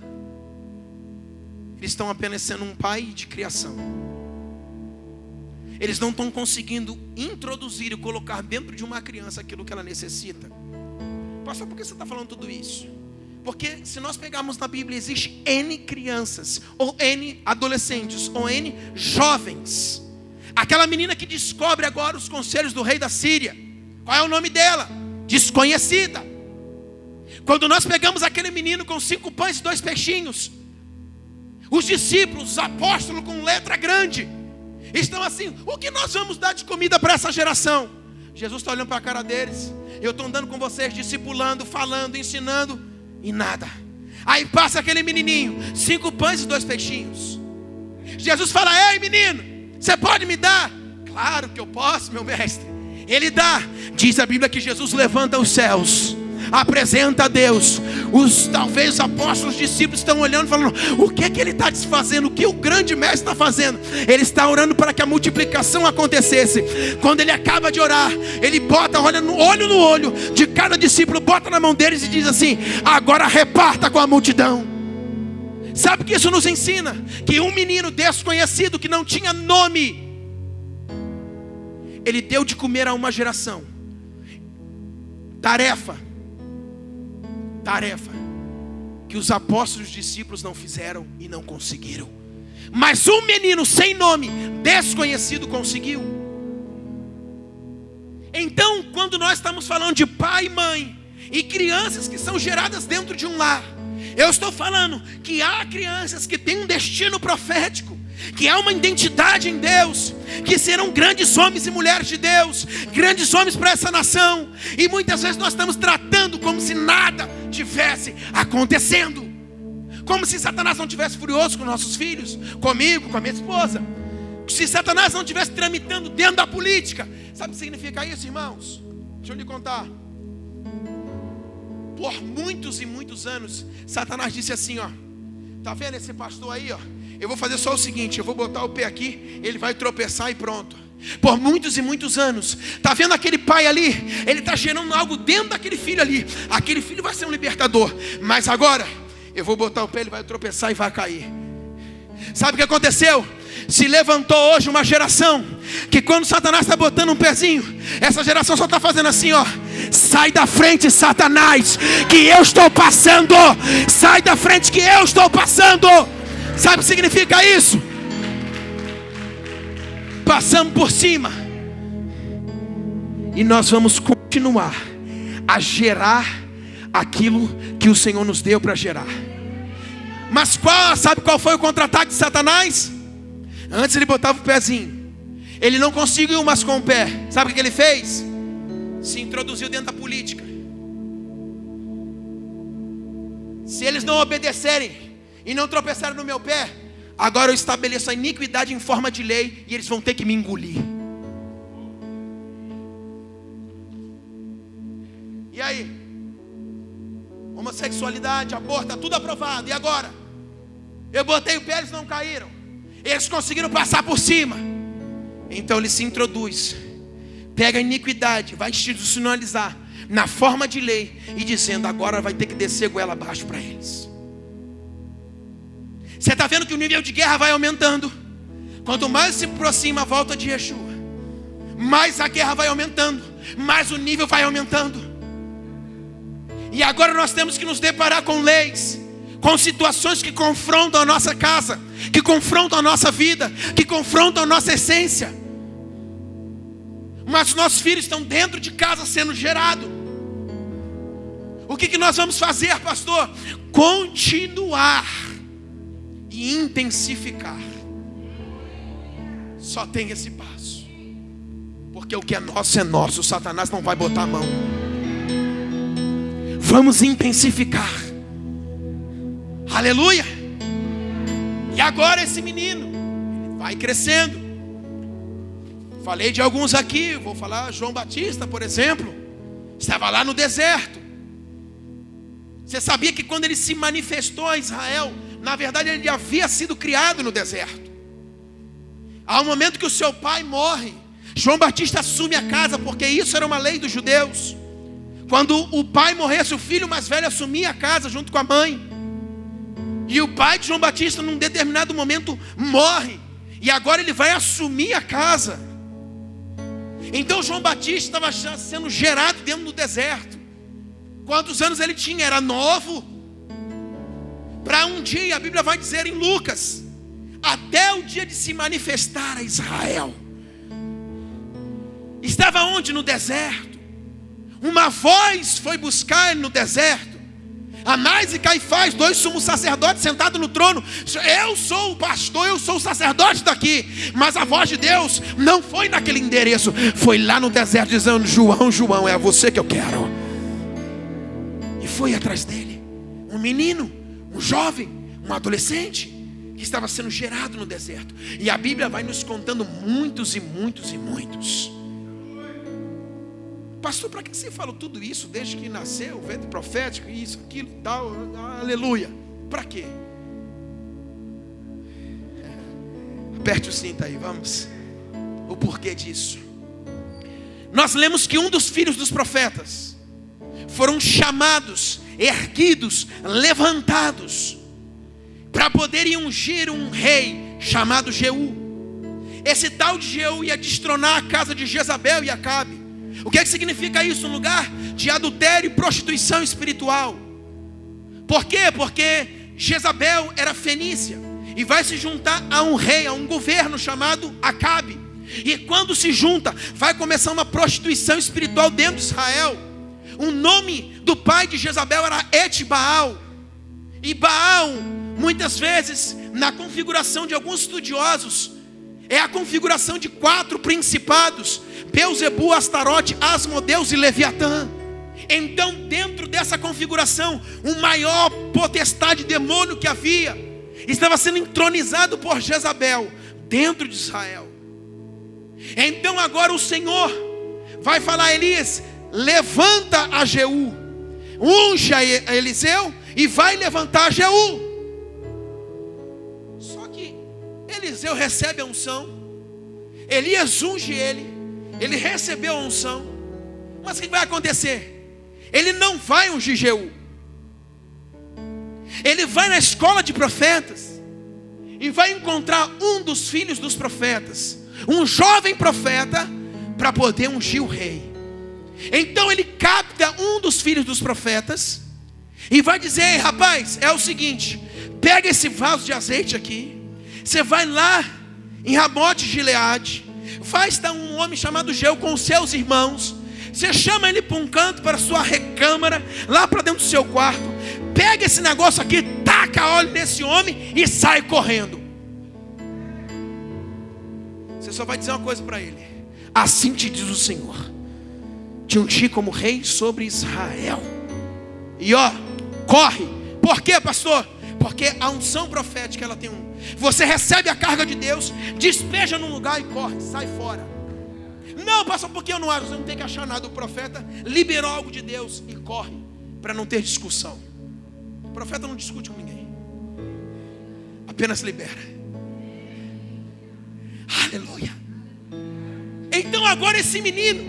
eles estão apenas sendo um pai de criação. Eles não estão conseguindo introduzir e colocar dentro de uma criança aquilo que ela necessita. Pastor, por que você está falando tudo isso? Porque se nós pegarmos na Bíblia, existe N crianças, ou N adolescentes, ou N jovens. Aquela menina que descobre agora os conselhos do rei da Síria, qual é o nome dela? Desconhecida. Quando nós pegamos aquele menino com 5 pães e 2 peixinhos, os discípulos, os apóstolos com letra grande, estão assim: o que nós vamos dar de comida para essa geração? Jesus está olhando para a cara deles. Eu estou andando com vocês, discipulando, falando, ensinando, e nada. Aí passa aquele menininho, 5 pães e 2 peixinhos. Jesus fala: ei menino, você pode me dar? Claro que eu posso, meu mestre. Ele dá. Diz a Bíblia que Jesus levanta os céus, apresenta a Deus. Talvez os apóstolos, os discípulos estão olhando, falando: o que é que ele está desfazendo? O que o grande mestre está fazendo? Ele está orando para que a multiplicação acontecesse. Quando ele acaba de orar, ele bota, olha no olho de cada discípulo, bota na mão deles e diz assim: agora reparta com a multidão. Sabe o que isso nos ensina? Que um menino desconhecido, que não tinha nome, ele deu de comer a uma geração. Tarefa que os apóstolos e os discípulos não fizeram e não conseguiram. Mas um menino sem nome, desconhecido, conseguiu. Então, quando nós estamos falando de pai e mãe e crianças que são geradas dentro de um lar, eu estou falando que há crianças que têm um destino profético, que há uma identidade em Deus, que serão grandes homens e mulheres de Deus, grandes homens para essa nação. E muitas vezes nós estamos tratando como se nada tivesse acontecendo, como se Satanás não tivesse furioso com nossos filhos, comigo, com a minha esposa, se Satanás não estivesse tramitando dentro da política. Sabe o que significa isso, irmãos? Deixa eu lhe contar. Por muitos e muitos anos, Satanás disse assim: ó, tá vendo esse pastor aí, ó? Eu vou fazer só o seguinte, eu vou botar o pé aqui, ele vai tropeçar e pronto. Por muitos e muitos anos, tá vendo aquele pai ali? Ele está gerando algo dentro daquele filho ali. Aquele filho vai ser um libertador. Mas agora, eu vou botar o pé, ele vai tropeçar e vai cair. Sabe o que aconteceu? Se levantou hoje uma geração que quando Satanás está botando um pezinho, essa geração só está fazendo assim, ó: sai da frente, Satanás, que eu estou passando. Sai da frente que eu estou passando. Sabe o que significa isso? Passamos por cima. E nós vamos continuar a gerar aquilo que o Senhor nos deu para gerar. Mas sabe qual foi o contra-ataque de Satanás? Antes ele botava o pezinho, ele não conseguiu mais com o pé. Sabe o que ele fez? Se introduziu dentro da política. Se eles não obedecerem e não tropeçarem no meu pé, agora eu estabeleço a iniquidade em forma de lei e eles vão ter que me engolir. E aí? Homossexualidade, aborto, está tudo aprovado. E agora? Eu botei o pé, eles não caíram. Eles conseguiram passar por cima. Então ele se introduz, pega a iniquidade, vai institucionalizar na forma de lei e dizendo: agora vai ter que descer goela abaixo para eles. Você está vendo que o nível de guerra vai aumentando. Quanto mais se aproxima a volta de Yeshua, mais a guerra vai aumentando, mais o nível vai aumentando. E agora nós temos que nos deparar com leis, com situações que confrontam a nossa casa, que confrontam a nossa vida, que confrontam a nossa essência. Mas nossos filhos estão dentro de casa sendo gerados. O que nós vamos fazer, pastor? Continuar e intensificar. Só tem esse passo. Porque o que é nosso, Satanás não vai botar a mão. Vamos intensificar. Aleluia. E agora esse menino, ele vai crescendo. Falei de alguns aqui, vou falar João Batista, por exemplo. Estava lá no deserto. Você sabia que quando ele se manifestou a Israel, na verdade ele havia sido criado no deserto. Ao momento que o seu pai morre, João Batista assume a casa, porque isso era uma lei dos judeus. Quando o pai morresse, o filho mais velho assumia a casa junto com a mãe. E o pai de João Batista, num determinado momento, morre. E agora ele vai assumir a casa. Então João Batista estava sendo gerado dentro do deserto. Quantos anos ele tinha? Era novo. Para um dia, a Bíblia vai dizer em Lucas, até o dia de se manifestar a Israel. Estava onde? No deserto. Uma voz foi buscar ele no deserto. Anás e Caifás, dois sumos sacerdotes sentados no trono. Eu sou o pastor, eu sou o sacerdote daqui. Mas a voz de Deus não foi naquele endereço, foi lá no deserto dizendo: João, João, é você que eu quero. E foi atrás dele um menino, um jovem, um adolescente, que estava sendo gerado no deserto. E a Bíblia vai nos contando muitos e muitos e muitos. Pastor, para que você falou tudo isso desde que nasceu, o ventre profético, isso, aquilo e tal, aleluia? Para quê? Aperte o cinto aí, vamos. O porquê disso? Nós lemos que um dos filhos dos profetas foram chamados, erguidos, levantados, para poderem ungir um rei chamado Jeú. Esse tal de Jeú ia destronar a casa de Jezabel e Acabe. O que é que significa isso? Um lugar de adultério e prostituição espiritual. Por quê? Porque Jezabel era fenícia e vai se juntar a um rei, a um governo chamado Acabe. E quando se junta, vai começar uma prostituição espiritual dentro de Israel. O nome do pai de Jezabel era Etbaal. E Baal, muitas vezes, na configuração de alguns estudiosos, é a configuração de 4 principados: Beuzebu, Astarote, Asmodeus e Leviatã. Então, dentro dessa configuração, o maior potestade demônio que havia estava sendo entronizado por Jezabel dentro de Israel. Então agora o Senhor vai falar a Elias: levanta a Jeú, unge a Eliseu e vai levantar a Jeú. Só que Eliseu recebe a unção, Elias unge ele recebeu a unção. Mas o que vai acontecer? Ele não vai ungir Jeú. Ele vai na escola de profetas e vai encontrar um dos filhos dos profetas, um jovem profeta, para poder ungir o rei. Então ele capta um dos filhos dos profetas e vai dizer: ei, rapaz, é o seguinte, pega esse vaso de azeite aqui, você vai lá em Ramote de Gileade, vai estar um homem chamado Jeú com os seus irmãos, você chama ele para um canto, para a sua recâmara, lá para dentro do seu quarto, pega esse negócio aqui, taca óleo nesse homem e sai correndo. Você só vai dizer uma coisa para ele: assim te diz o Senhor, te ungi como rei sobre Israel. E ó, corre. Por quê, pastor? Porque a unção profética, ela tem você recebe a carga de Deus, despeja num lugar e corre, sai fora. Não, pastor, porque eu não acho, você não tem que achar nada. O profeta liberou algo de Deus e corre, para não ter discussão. O profeta não discute com ninguém, apenas libera. Aleluia. Então agora esse menino,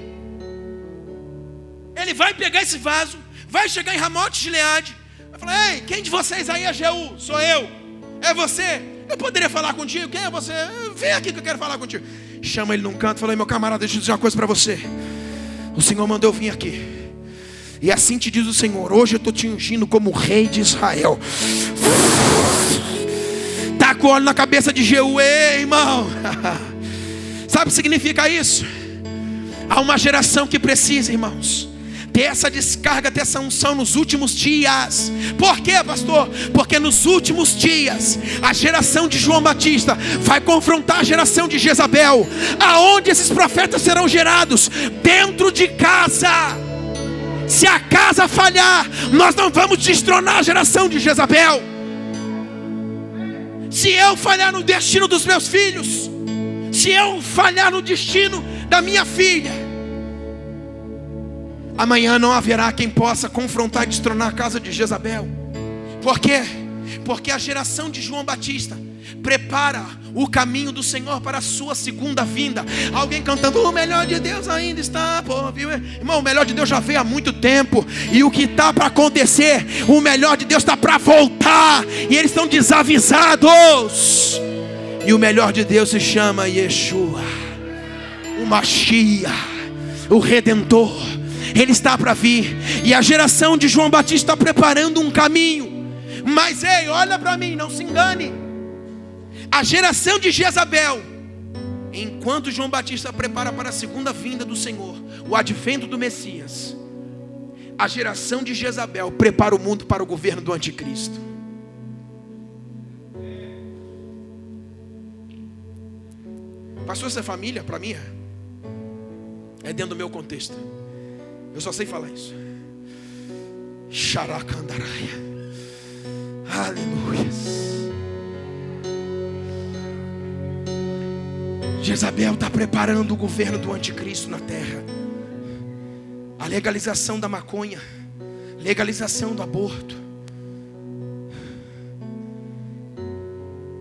ele vai pegar esse vaso, vai chegar em Ramote Gileade, vai falar: ei, quem de vocês aí é Jeú? Sou eu. É você? Eu poderia falar contigo? Quem é você? Vem aqui que eu quero falar contigo. Chama ele num canto e fala: meu camarada, deixa eu dizer uma coisa para você. O Senhor mandou eu vir aqui, e assim te diz o Senhor: hoje eu estou te ungindo como rei de Israel. Taca o óleo na cabeça de Jeú. Ei, irmão. Sabe o que significa isso? Há uma geração que precisa, irmãos, ter essa descarga, ter essa unção nos últimos dias. Por quê, pastor? Porque nos últimos dias a geração de João Batista vai confrontar a geração de Jezabel. Aonde esses profetas serão gerados? Dentro de casa. Se a casa falhar, nós não vamos destronar a geração de Jezabel. Se eu falhar no destino dos meus filhos, se eu falhar no destino da minha filha, amanhã não haverá quem possa confrontar e destronar a casa de Jezabel. Por quê? Porque a geração de João Batista prepara o caminho do Senhor para a sua segunda vinda. Alguém cantando: o melhor de Deus ainda está por vir. Irmão, o melhor de Deus já veio há muito tempo. E o que está para acontecer, o melhor de Deus está para voltar. E eles estão desavisados. E o melhor de Deus se chama Yeshua, o Mashiach, o Redentor. Ele está para vir. E a geração de João Batista está preparando um caminho. Mas ei, olha para mim, não se engane. A geração de Jezabel, enquanto João Batista prepara para a segunda vinda do Senhor, o advento do Messias, a geração de Jezabel prepara o mundo para o governo do anticristo. Pastor, essa família, para mim, é dentro do meu contexto. Eu só sei falar isso. Xaracandaraia. Aleluia. Jezabel está preparando o governo do anticristo na terra. A legalização da maconha, legalização do aborto,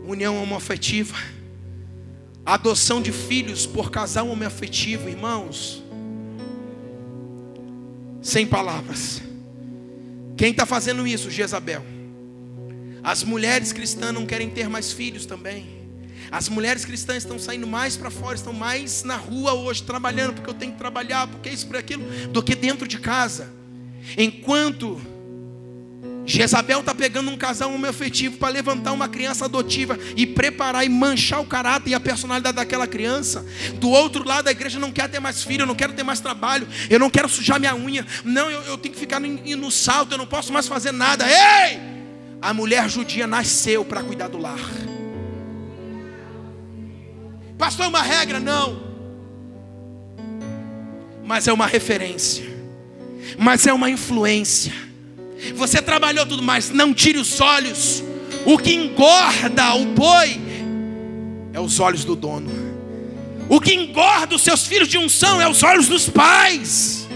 união homoafetiva, adoção de filhos por casal homoafetivo. Irmãos, sem palavras. Quem está fazendo isso? Jezabel. As mulheres cristãs não querem ter mais filhos também. As mulheres cristãs estão saindo mais para fora, estão mais na rua hoje, trabalhando, porque eu tenho que trabalhar, porque isso, por aquilo, do que dentro de casa. Enquanto Jezabel está pegando um casal homoafetivo para levantar uma criança adotiva e preparar e manchar o caráter e a personalidade daquela criança, do outro lado a igreja não quer ter mais filho, eu não quero ter mais trabalho, eu não quero sujar minha unha, não, eu tenho que ficar no salto, eu não posso mais fazer nada. Ei! A mulher judia nasceu para cuidar do lar. Pastor, é uma regra? Não. Mas é uma referência. Mas é uma influência. Você trabalhou tudo, mas não tire os olhos. O que engorda o boi é os olhos do dono. O que engorda os seus filhos de unção é os olhos dos pais.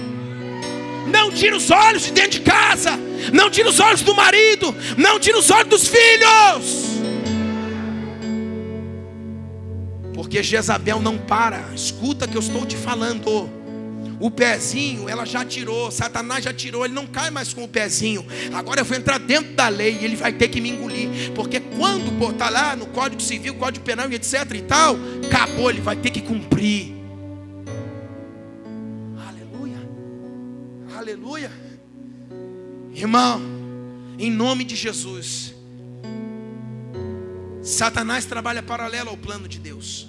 Não tire os olhos de dentro de casa. Não tire os olhos do marido. Não tire os olhos dos filhos. Porque Jezabel não para. Escuta que eu estou te falando. O pezinho ela já tirou, Satanás já tirou, ele não cai mais com o pezinho. Agora eu vou entrar dentro da lei e ele vai ter que me engolir. Porque quando botar lá no Código Civil, Código Penal e etc e tal, acabou, ele vai ter que cumprir. Aleluia. Aleluia. Irmão, em nome de Jesus, Satanás trabalha paralelo ao plano de Deus.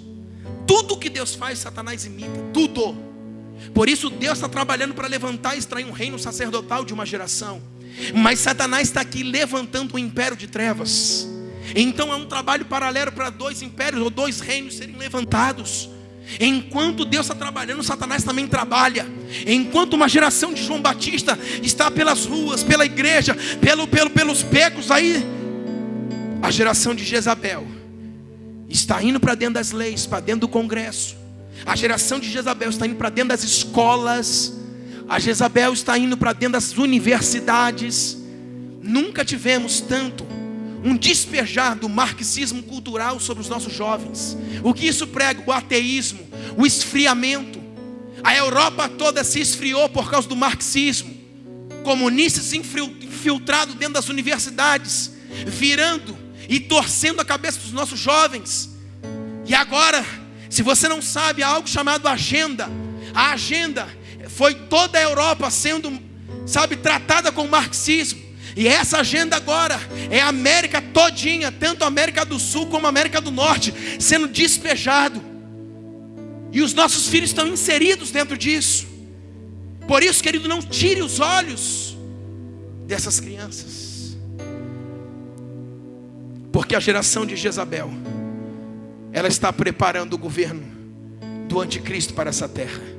Tudo que Deus faz, Satanás imita, tudo. Por isso Deus está trabalhando para levantar e extrair um reino sacerdotal de uma geração. Mas Satanás está aqui levantando um império de trevas. Então é um trabalho paralelo para dois impérios ou dois reinos serem levantados. Enquanto Deus está trabalhando, Satanás também trabalha. Enquanto uma geração de João Batista está pelas ruas, pela igreja, pelos becos aí, a geração de Jezabel está indo para dentro das leis, para dentro do Congresso. A geração de Jezabel está indo para dentro das escolas. A Jezabel está indo para dentro das universidades. Nunca tivemos tanto um despejar do marxismo cultural sobre os nossos jovens. O que isso prega? O ateísmo, o esfriamento. A Europa toda se esfriou por causa do marxismo. Comunistas infiltrados dentro das universidades, virando e torcendo a cabeça dos nossos jovens. E agora, se você não sabe, há algo chamado agenda. A agenda foi toda a Europa sendo, tratada com o marxismo. E essa agenda agora é a América todinha, tanto a América do Sul como a América do Norte, sendo despejado. E os nossos filhos estão inseridos dentro disso. Por isso, querido, não tire os olhos dessas crianças. Porque a geração de Jezabel, ela está preparando o governo do anticristo para essa terra.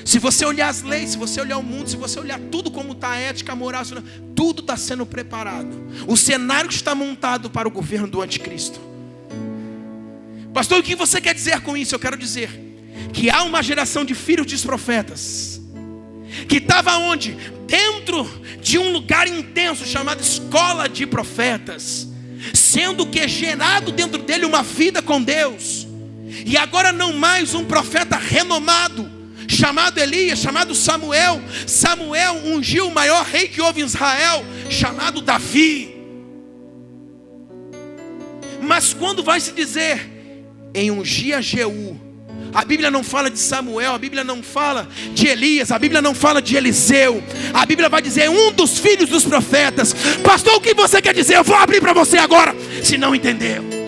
Se você olhar as leis, se você olhar o mundo, se você olhar tudo como está, a ética, a moral, tudo está sendo preparado. O cenário está montado para o governo do anticristo. Pastor, o que você quer dizer com isso? Eu quero dizer que há uma geração de filhos de profetas que estava onde? Dentro de um lugar intenso chamado escola de profetas, sendo que é gerado dentro dele uma vida com Deus. E agora não mais um profeta renomado chamado Elias, chamado Samuel. Samuel ungiu o maior rei que houve em Israel, chamado Davi. Mas quando vai se dizer em ungir a Jeú, a Bíblia não fala de Samuel, a Bíblia não fala de Elias, a Bíblia não fala de Eliseu. A Bíblia vai dizer um dos filhos dos profetas. Pastor, o que você quer dizer? Eu vou abrir para você agora, se não entendeu.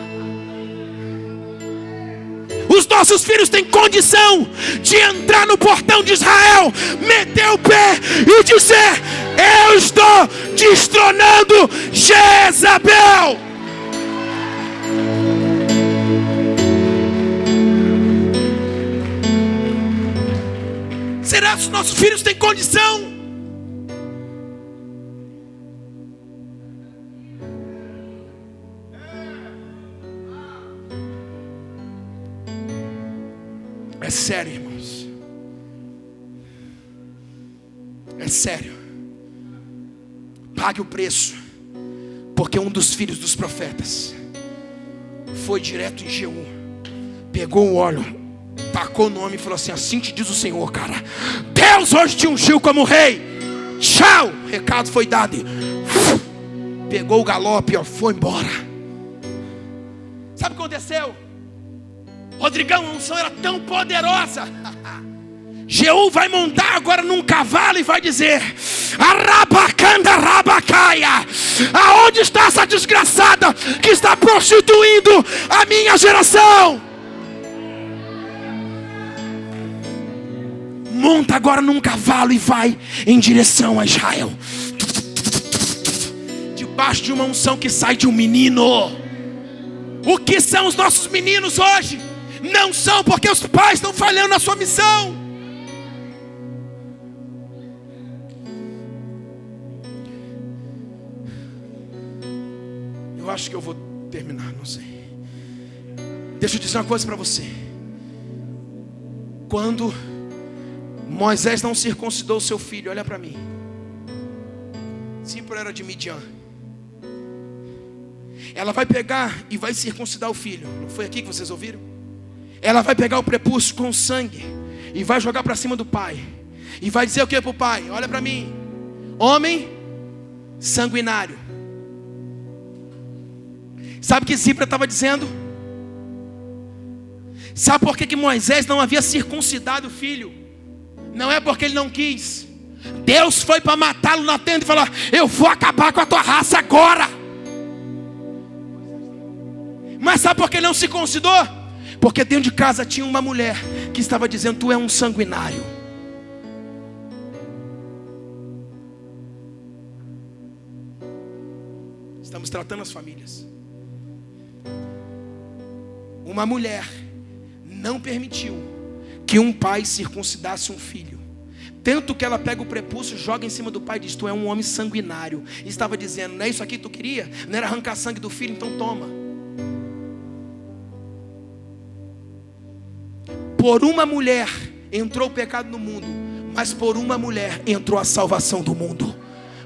Os nossos filhos têm condição de entrar no portão de Israel, meter o pé e dizer: eu estou destronando Jezabel. Será que os nossos filhos têm condição? É sério, irmãos. É sério. Pague o preço. Porque um dos filhos dos profetas foi direto em Jeú, pegou o óleo, tacou o nome e falou assim: assim te diz o Senhor, cara, Deus hoje te ungiu como rei. Tchau, o recado foi dado. Pegou o galope, foi embora. Sabe o que aconteceu? Rodrigão, a unção era tão poderosa. Jeú vai montar agora num cavalo e vai dizer: Arabacanda Rabacaia, aonde está essa desgraçada que está prostituindo a minha geração? Monta agora num cavalo e vai em direção a Israel, debaixo de uma unção que sai de um menino. O que são os nossos meninos hoje? Não são, porque os pais estão falhando na sua missão. Eu acho que eu vou terminar, não sei. Deixa eu dizer uma coisa para você. Quando Moisés não circuncidou seu filho, olha para mim. Zípora era de Midian. Ela vai pegar e vai circuncidar o filho. Não foi aqui que vocês ouviram? Ela vai pegar o prepúcio com sangue e vai jogar para cima do pai. E vai dizer o que para o pai? Olha para mim. Homem sanguinário. Sabe o que Zípora estava dizendo? Sabe por que Moisés não havia circuncidado o filho? Não é porque ele não quis. Deus foi para matá-lo na tenda e falar: eu vou acabar com a tua raça agora. Mas sabe por que ele não se circuncidou? Porque dentro de casa tinha uma mulher que estava dizendo: tu é um sanguinário. Estamos tratando as famílias. Uma mulher não permitiu que um pai circuncidasse um filho. Tanto que ela pega o prepúcio, joga em cima do pai e diz: tu é um homem sanguinário. E estava dizendo: não é isso aqui que tu queria? Não era arrancar sangue do filho? Então toma. Por uma mulher entrou o pecado no mundo, mas por uma mulher entrou a salvação do mundo.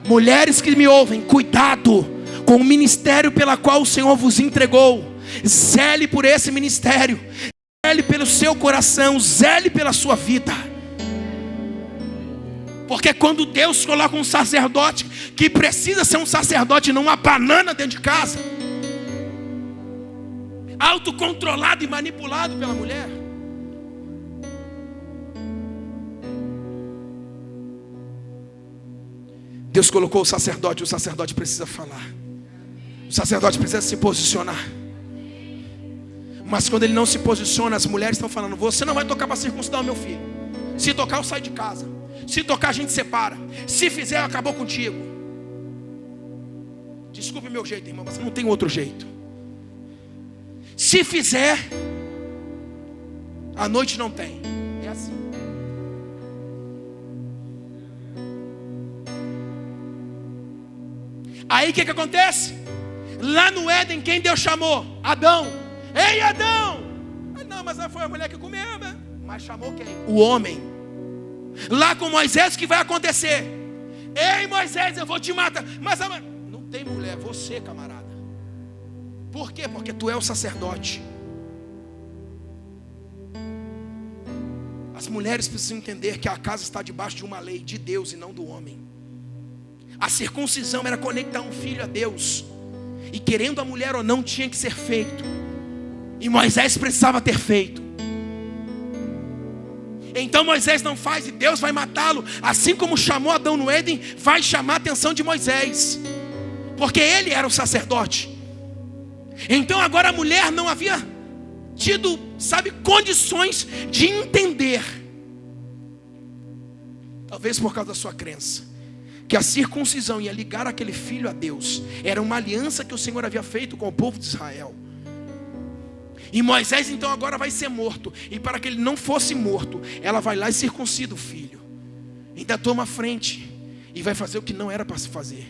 Mulheres que me ouvem, cuidado com o ministério pela qual o Senhor vos entregou. Zele por esse ministério, zele pelo seu coração, zele pela sua vida. Porque quando Deus coloca um sacerdote que precisa ser um sacerdote, não uma banana dentro de casa, autocontrolado e manipulado pela mulher, Deus colocou o sacerdote precisa falar, o sacerdote precisa se posicionar. Mas quando ele não se posiciona, as mulheres estão falando: você não vai tocar para circuncidar o meu filho. Se tocar, eu saio de casa. Se tocar, a gente separa. Se fizer, acabou contigo. Desculpe o meu jeito, irmão, mas não tem outro jeito. Se fizer, a noite não tem. É assim. Aí o que acontece? Lá no Éden, quem Deus chamou? Adão. Ei, Adão! Não, mas foi a mulher que comeu, né? Mas chamou quem? O homem. Lá com Moisés, o que vai acontecer? Ei, Moisés, eu vou te matar. Mas não tem mulher, você, camarada. Por quê? Porque tu é o sacerdote. As mulheres precisam entender que a casa está debaixo de uma lei de Deus e não do homem. A circuncisão era conectar um filho a Deus, e querendo a mulher ou não, tinha que ser feito. E Moisés precisava ter feito. Então Moisés não faz e Deus vai matá-lo. Assim como chamou Adão no Éden, vai chamar a atenção de Moisés, porque ele era o sacerdote. Então agora a mulher não havia tido, condições de entender, talvez por causa da sua crença, que a circuncisão ia ligar aquele filho a Deus. Era uma aliança que o Senhor havia feito com o povo de Israel. E Moisés então agora vai ser morto. E para que ele não fosse morto, ela vai lá e circuncida o filho. Ainda toma a frente e vai fazer o que não era para se fazer.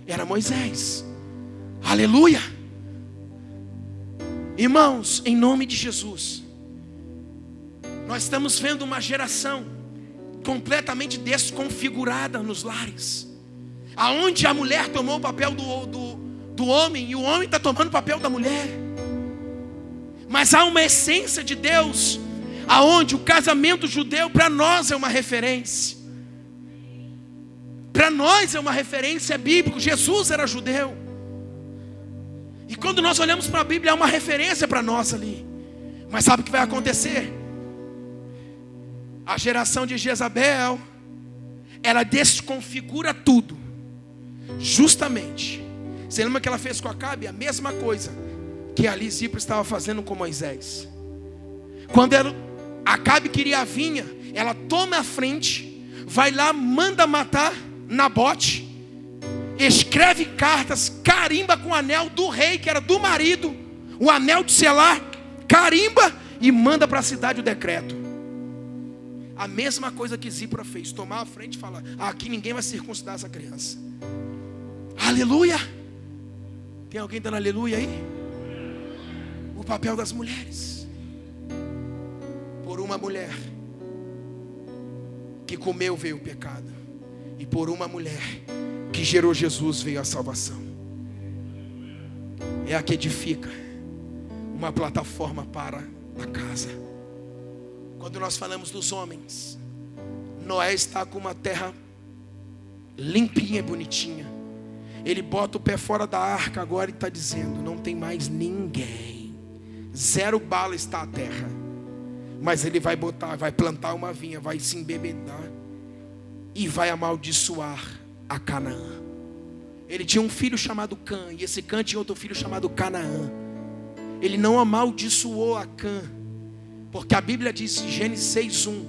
Era Moisés. Aleluia. Irmãos, em nome de Jesus, nós estamos vendo uma geração completamente desconfigurada nos lares, aonde a mulher tomou o papel do homem, e o homem está tomando o papel da mulher. Mas há uma essência de Deus, aonde o casamento judeu para nós é uma referência. Para nós é uma referência bíblica. Jesus era judeu. E quando nós olhamos para a Bíblia, há uma referência para nós ali. Mas sabe o que vai acontecer? A geração de Jezabel, ela desconfigura tudo. Justamente. Você lembra que ela fez com Acabe? A mesma coisa que ali Zipra estava fazendo com Moisés. Quando Acabe queria a vinha, ela toma a frente, vai lá, manda matar Nabote, escreve cartas, carimba com o anel do rei, que era do marido, o anel de selar, carimba e manda para a cidade o decreto. A mesma coisa que Zipra fez, tomar a frente e falar: aqui ninguém vai circuncidar essa criança. Aleluia. Tem alguém dando aleluia aí? O papel das mulheres. Por uma mulher que comeu veio o pecado, e por uma mulher que gerou Jesus veio a salvação. É a que edifica uma plataforma para a casa. Quando nós falamos dos homens, Noé está com uma terra limpinha e bonitinha. Ele bota o pé fora da arca agora e está dizendo: não tem mais ninguém. 0 bala está a terra. Mas ele vai plantar uma vinha, vai se embebedar e vai amaldiçoar a Canaã. Ele tinha um filho chamado Cã, e esse Cã tinha outro filho chamado Canaã. Ele não amaldiçoou a Cã, porque a Bíblia diz em Gênesis 6:1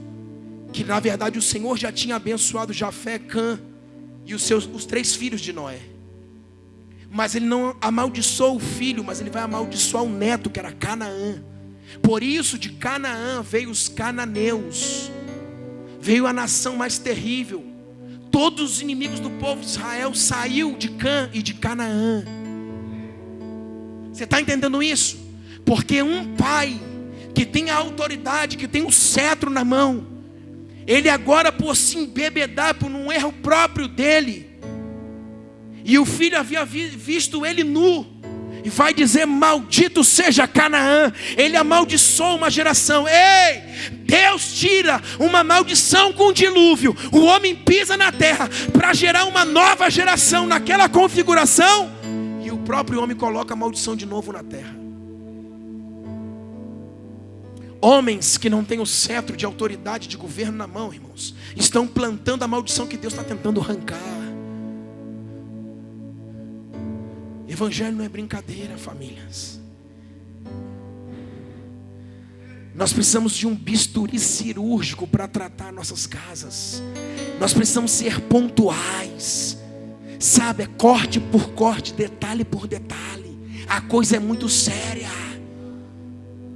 que na verdade o Senhor já tinha abençoado Jafé, Cã e os 3 filhos de Noé. Mas ele não amaldiçoou o filho, mas ele vai amaldiçoar o neto, que era Canaã. Por isso de Canaã veio os cananeus, veio a nação mais terrível. Todos os inimigos do povo de Israel saiu de Cã e de Canaã. Você está entendendo isso? Porque um pai que tem a autoridade, que tem o cetro na mão, ele agora por se embebedar por um erro próprio dele, e o filho havia visto ele nu, e vai dizer: maldito seja Canaã. Ele amaldiçoou uma geração. Ei, Deus tira uma maldição com o dilúvio. O homem pisa na terra para gerar uma nova geração naquela configuração, e o próprio homem coloca a maldição de novo na terra. Homens que não têm o cetro de autoridade, de governo na mão, irmãos, estão plantando a maldição que Deus está tentando arrancar. Evangelho não é brincadeira, famílias. Nós precisamos de um bisturi cirúrgico para tratar nossas casas. Nós precisamos ser pontuais. Sabe, é corte por corte, detalhe por detalhe. A coisa é muito séria.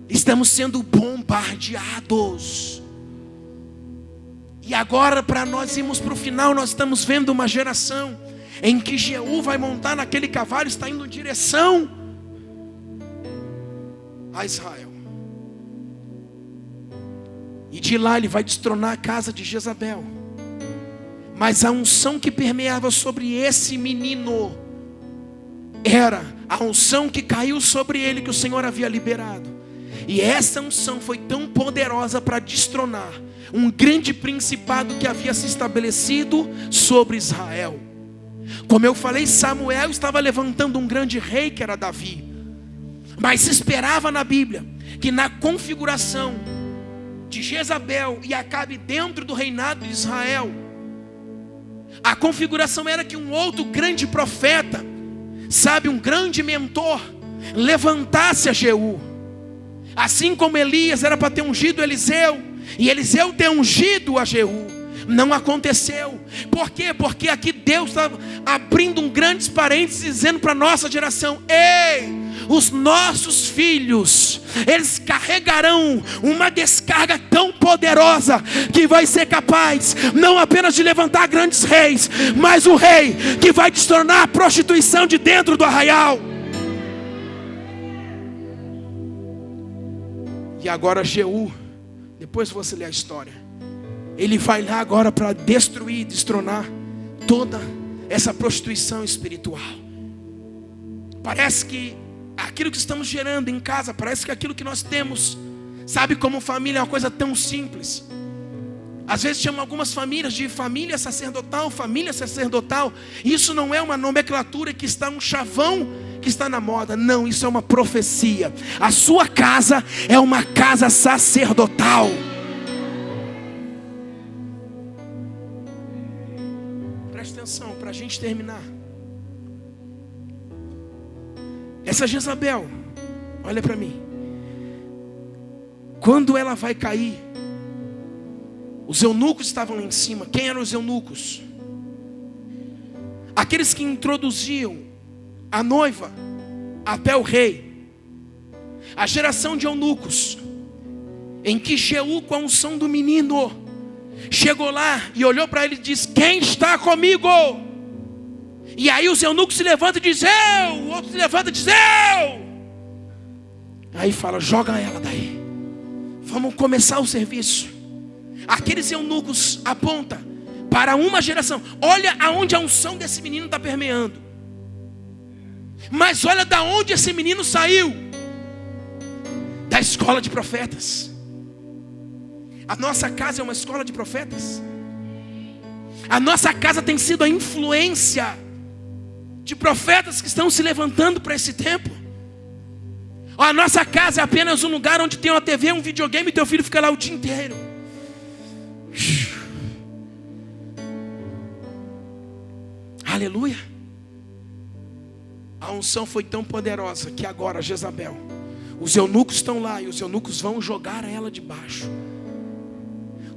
Estamos sendo bombardeados. E agora, para nós irmos para o final, nós estamos vendo uma geração em que Jeú vai montar naquele cavalo, está indo em direção a Israel. E de lá ele vai destronar a casa de Jezabel. Mas a unção que permeava sobre esse menino era a unção que caiu sobre ele, que o Senhor havia liberado. E essa unção foi tão poderosa para destronar um grande principado que havia se estabelecido sobre Israel. Como eu falei, Samuel estava levantando um grande rei, que era Davi. Mas se esperava na Bíblia que na configuração de Jezabel e Acabe dentro do reinado de Israel, a configuração era que um outro grande profeta, sabe, um grande mentor, levantasse a Jeú. Assim como Elias era para ter ungido Eliseu, e Eliseu ter ungido a Jeú. Não aconteceu. Por quê? Porque aqui Deus está abrindo um grande parênteses, dizendo para a nossa geração: ei, os nossos filhos, eles carregarão uma descarga tão poderosa, que vai ser capaz, não apenas de levantar grandes reis, mas o rei que vai destronar a prostituição de dentro do arraial. E agora Jeú, depois você lê a história, ele vai lá agora para destruir, destronar toda essa prostituição espiritual. Parece que aquilo que estamos gerando em casa, parece que aquilo que nós temos, sabe, como família, é uma coisa tão simples. Às vezes chamam algumas famílias de família sacerdotal, família sacerdotal. Isso não é uma nomenclatura que está um chavão que está na moda. Não, isso é uma profecia. A sua casa é uma casa sacerdotal. Presta atenção, para a gente terminar. Essa Jezabel, olha para mim. Quando ela vai cair, os eunucos estavam lá em cima. Quem eram os eunucos? Aqueles que introduziam a noiva até o rei. A geração de eunucos, em que Jeú, com a unção do menino, chegou lá e olhou para ele e disse: quem está comigo? E aí os eunucos se levantam e dizem: eu. O outro se levanta e diz: eu. Aí fala: joga ela daí, vamos começar o serviço. Aqueles eunucos apontam para uma geração. Olha aonde a unção desse menino está permeando. Mas olha da onde esse menino saiu. Da escola de profetas. A nossa casa é uma escola de profetas. A nossa casa tem sido a influência de profetas que estão se levantando para esse tempo. A nossa casa é apenas um lugar onde tem uma TV, um videogame, e teu filho fica lá o dia inteiro. Aleluia. A unção foi tão poderosa que agora Jezabel, os eunucos estão lá, e os eunucos vão jogar ela de baixo.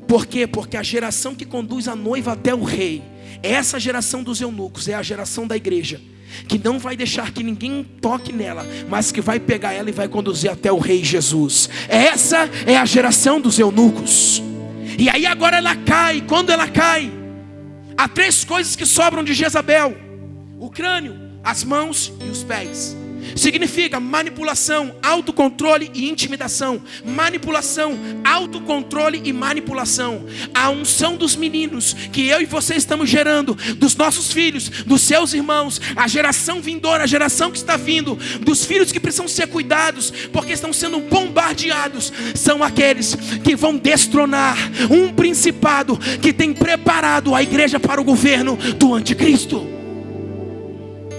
Por quê? Porque a geração que conduz a noiva até o rei, essa geração dos eunucos é a geração da igreja. que não vai deixar que ninguém toque nela, mas que vai pegar ela e vai conduzir até o rei Jesus. Essa é a geração dos eunucos. E aí agora ela cai. Quando ela cai, há 3 coisas que sobram de Jezabel: o crânio, as mãos e os pés. Significa manipulação, autocontrole e intimidação. Manipulação, autocontrole e manipulação. A unção dos meninos que eu e você estamos gerando, dos nossos filhos, dos seus irmãos, a geração vindoura, a geração que está vindo, dos filhos que precisam ser cuidados, porque estão sendo bombardeados, são aqueles que vão destronar um principado que tem preparado a igreja para o governo do anticristo.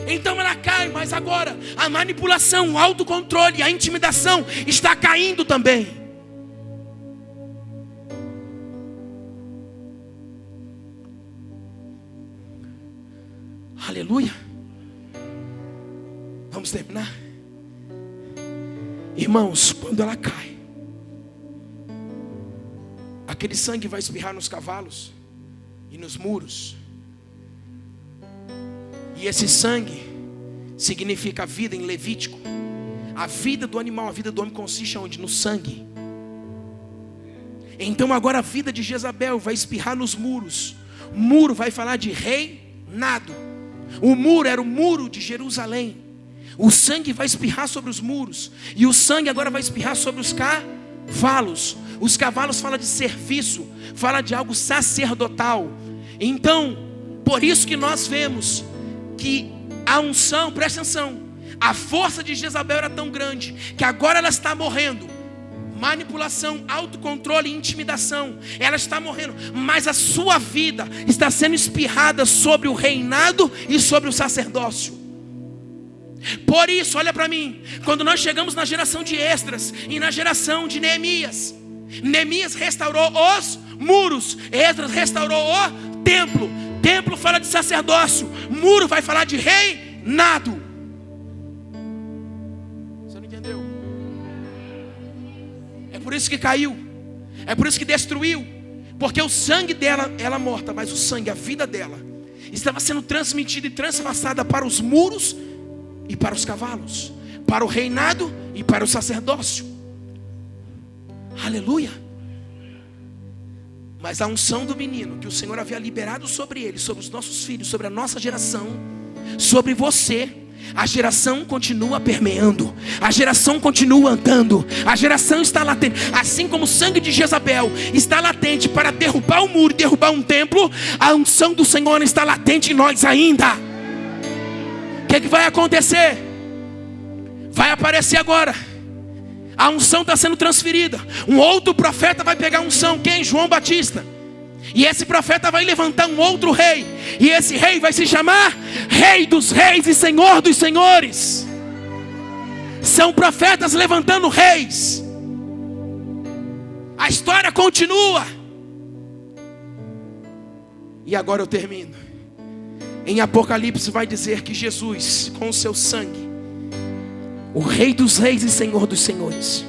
Então ela cai, mas agora a manipulação, o autocontrole, a intimidação está caindo também. Aleluia. Vamos terminar? Irmãos, quando ela cai, aquele sangue vai espirrar nos cavalos e nos muros. E esse sangue significa a vida em Levítico. A vida do animal, a vida do homem consiste onde? No sangue. Então agora a vida de Jezabel vai espirrar nos muros. O muro vai falar de reinado. O muro era o muro de Jerusalém. O sangue vai espirrar sobre os muros. E o sangue agora vai espirrar sobre os cavalos. Os cavalos falam de serviço, fala de algo sacerdotal. Então, por isso que nós vemos que a unção, presta atenção, a força de Jezabel era tão grande que agora ela está morrendo. Manipulação, autocontrole e intimidação, ela está morrendo, mas a sua vida está sendo espirrada sobre o reinado e sobre o sacerdócio. Por isso, olha para mim, quando nós chegamos na geração de Esdras e na geração de Neemias, Neemias restaurou os muros, Esdras restaurou o templo. Templo fala de sacerdócio, muro vai falar de reinado. Você não entendeu? É por isso que caiu, é por isso que destruiu, porque o sangue dela, ela morta, mas o sangue, a vida dela, estava sendo transmitida e transpassada para os muros e para os cavalos, para o reinado e para o sacerdócio. Aleluia. Mas a unção do menino que o Senhor havia liberado sobre ele, sobre os nossos filhos, sobre a nossa geração, sobre você, a geração continua permeando, a geração continua andando, a geração está latente. Assim como o sangue de Jezabel está latente para derrubar um muro, derrubar um templo, a unção do Senhor está latente em nós ainda. O que vai acontecer? Vai aparecer agora. A unção está sendo transferida. Um outro profeta vai pegar a unção. Quem? João Batista. E esse profeta vai levantar um outro rei. E esse rei vai se chamar Rei dos Reis e Senhor dos Senhores. São profetas levantando reis. A história continua. E agora eu termino. Em Apocalipse vai dizer que Jesus, com o seu sangue, o Rei dos Reis e Senhor dos Senhores,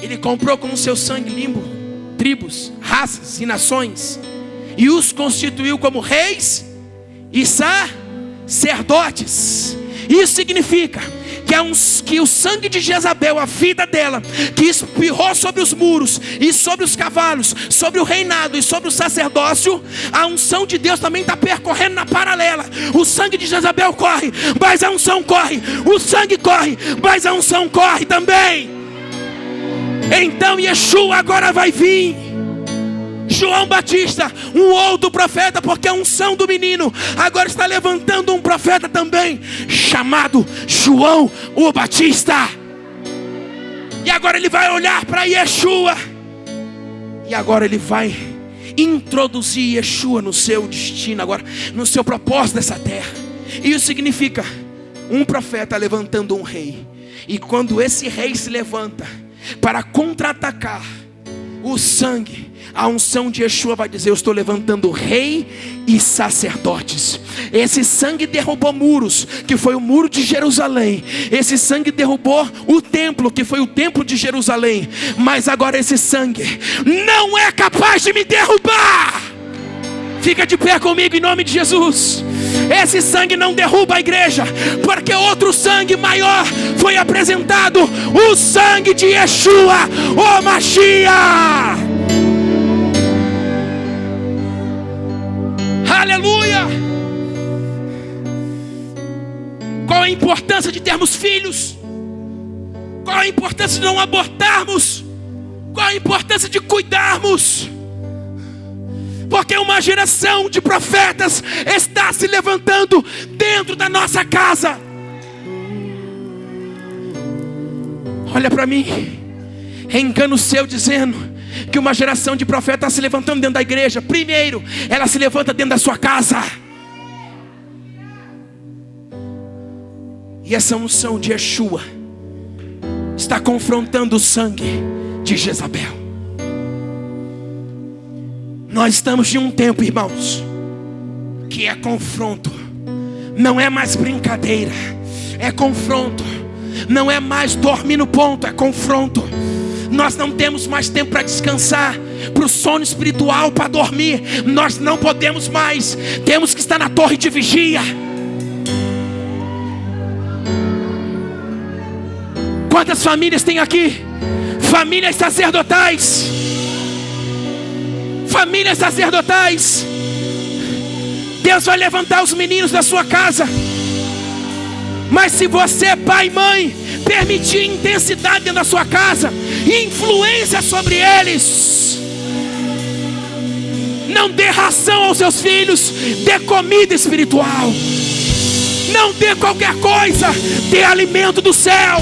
Ele comprou com o seu sangue limpo tribos, raças e nações, e os constituiu como reis e sacerdotes. Isso significa que o sangue de Jezabel, a vida dela, que espirrou sobre os muros e sobre os cavalos, sobre o reinado e sobre o sacerdócio, a unção de Deus também está percorrendo na paralela. O sangue de Jezabel corre, mas a unção corre. O sangue corre, mas a unção corre também. Então Yeshua agora vai vir. João Batista, um outro profeta, porque a unção do menino agora está levantando um profeta também, chamado João o Batista. E agora ele vai olhar para Yeshua, e agora ele vai introduzir Yeshua no seu destino, agora no seu propósito dessa terra. E isso significa um profeta levantando um rei. E quando esse rei se levanta para contra-atacar, o sangue, a unção de Yeshua vai dizer: eu estou levantando rei e sacerdotes. Esse sangue derrubou muros, que foi o muro de Jerusalém. Esse sangue derrubou o templo, que foi o templo de Jerusalém. Mas agora esse sangue não é capaz de me derrubar. Fica de pé comigo em nome de Jesus. Esse sangue não derruba a igreja, porque outro sangue maior foi apresentado, o sangue de Yeshua, o Mashiach. Aleluia. Qual a importância de termos filhos? Qual a importância de não abortarmos? Qual a importância de cuidarmos? Porque uma geração de profetas está se levantando dentro da nossa casa. Olha para mim. É engano seu dizendo que uma geração de profetas está se levantando dentro da igreja. Primeiro, ela se levanta dentro da sua casa. E essa unção de Yeshua está confrontando o sangue de Jezabel. Nós estamos em um tempo, irmãos, que é confronto. Não é mais brincadeira, é confronto. Não é mais dormir no ponto, é confronto. Nós não temos mais tempo para descansar, para o sono espiritual, para dormir. Nós não podemos mais. Temos que estar na torre de vigia. Quantas famílias tem aqui? Famílias sacerdotais. Famílias sacerdotais. Deus vai levantar os meninos da sua casa. Mas se você, pai e mãe, permitir intensidade dentro da sua casa, influência sobre eles, não dê ração aos seus filhos, dê comida espiritual. Não dê qualquer coisa, dê alimento do céu.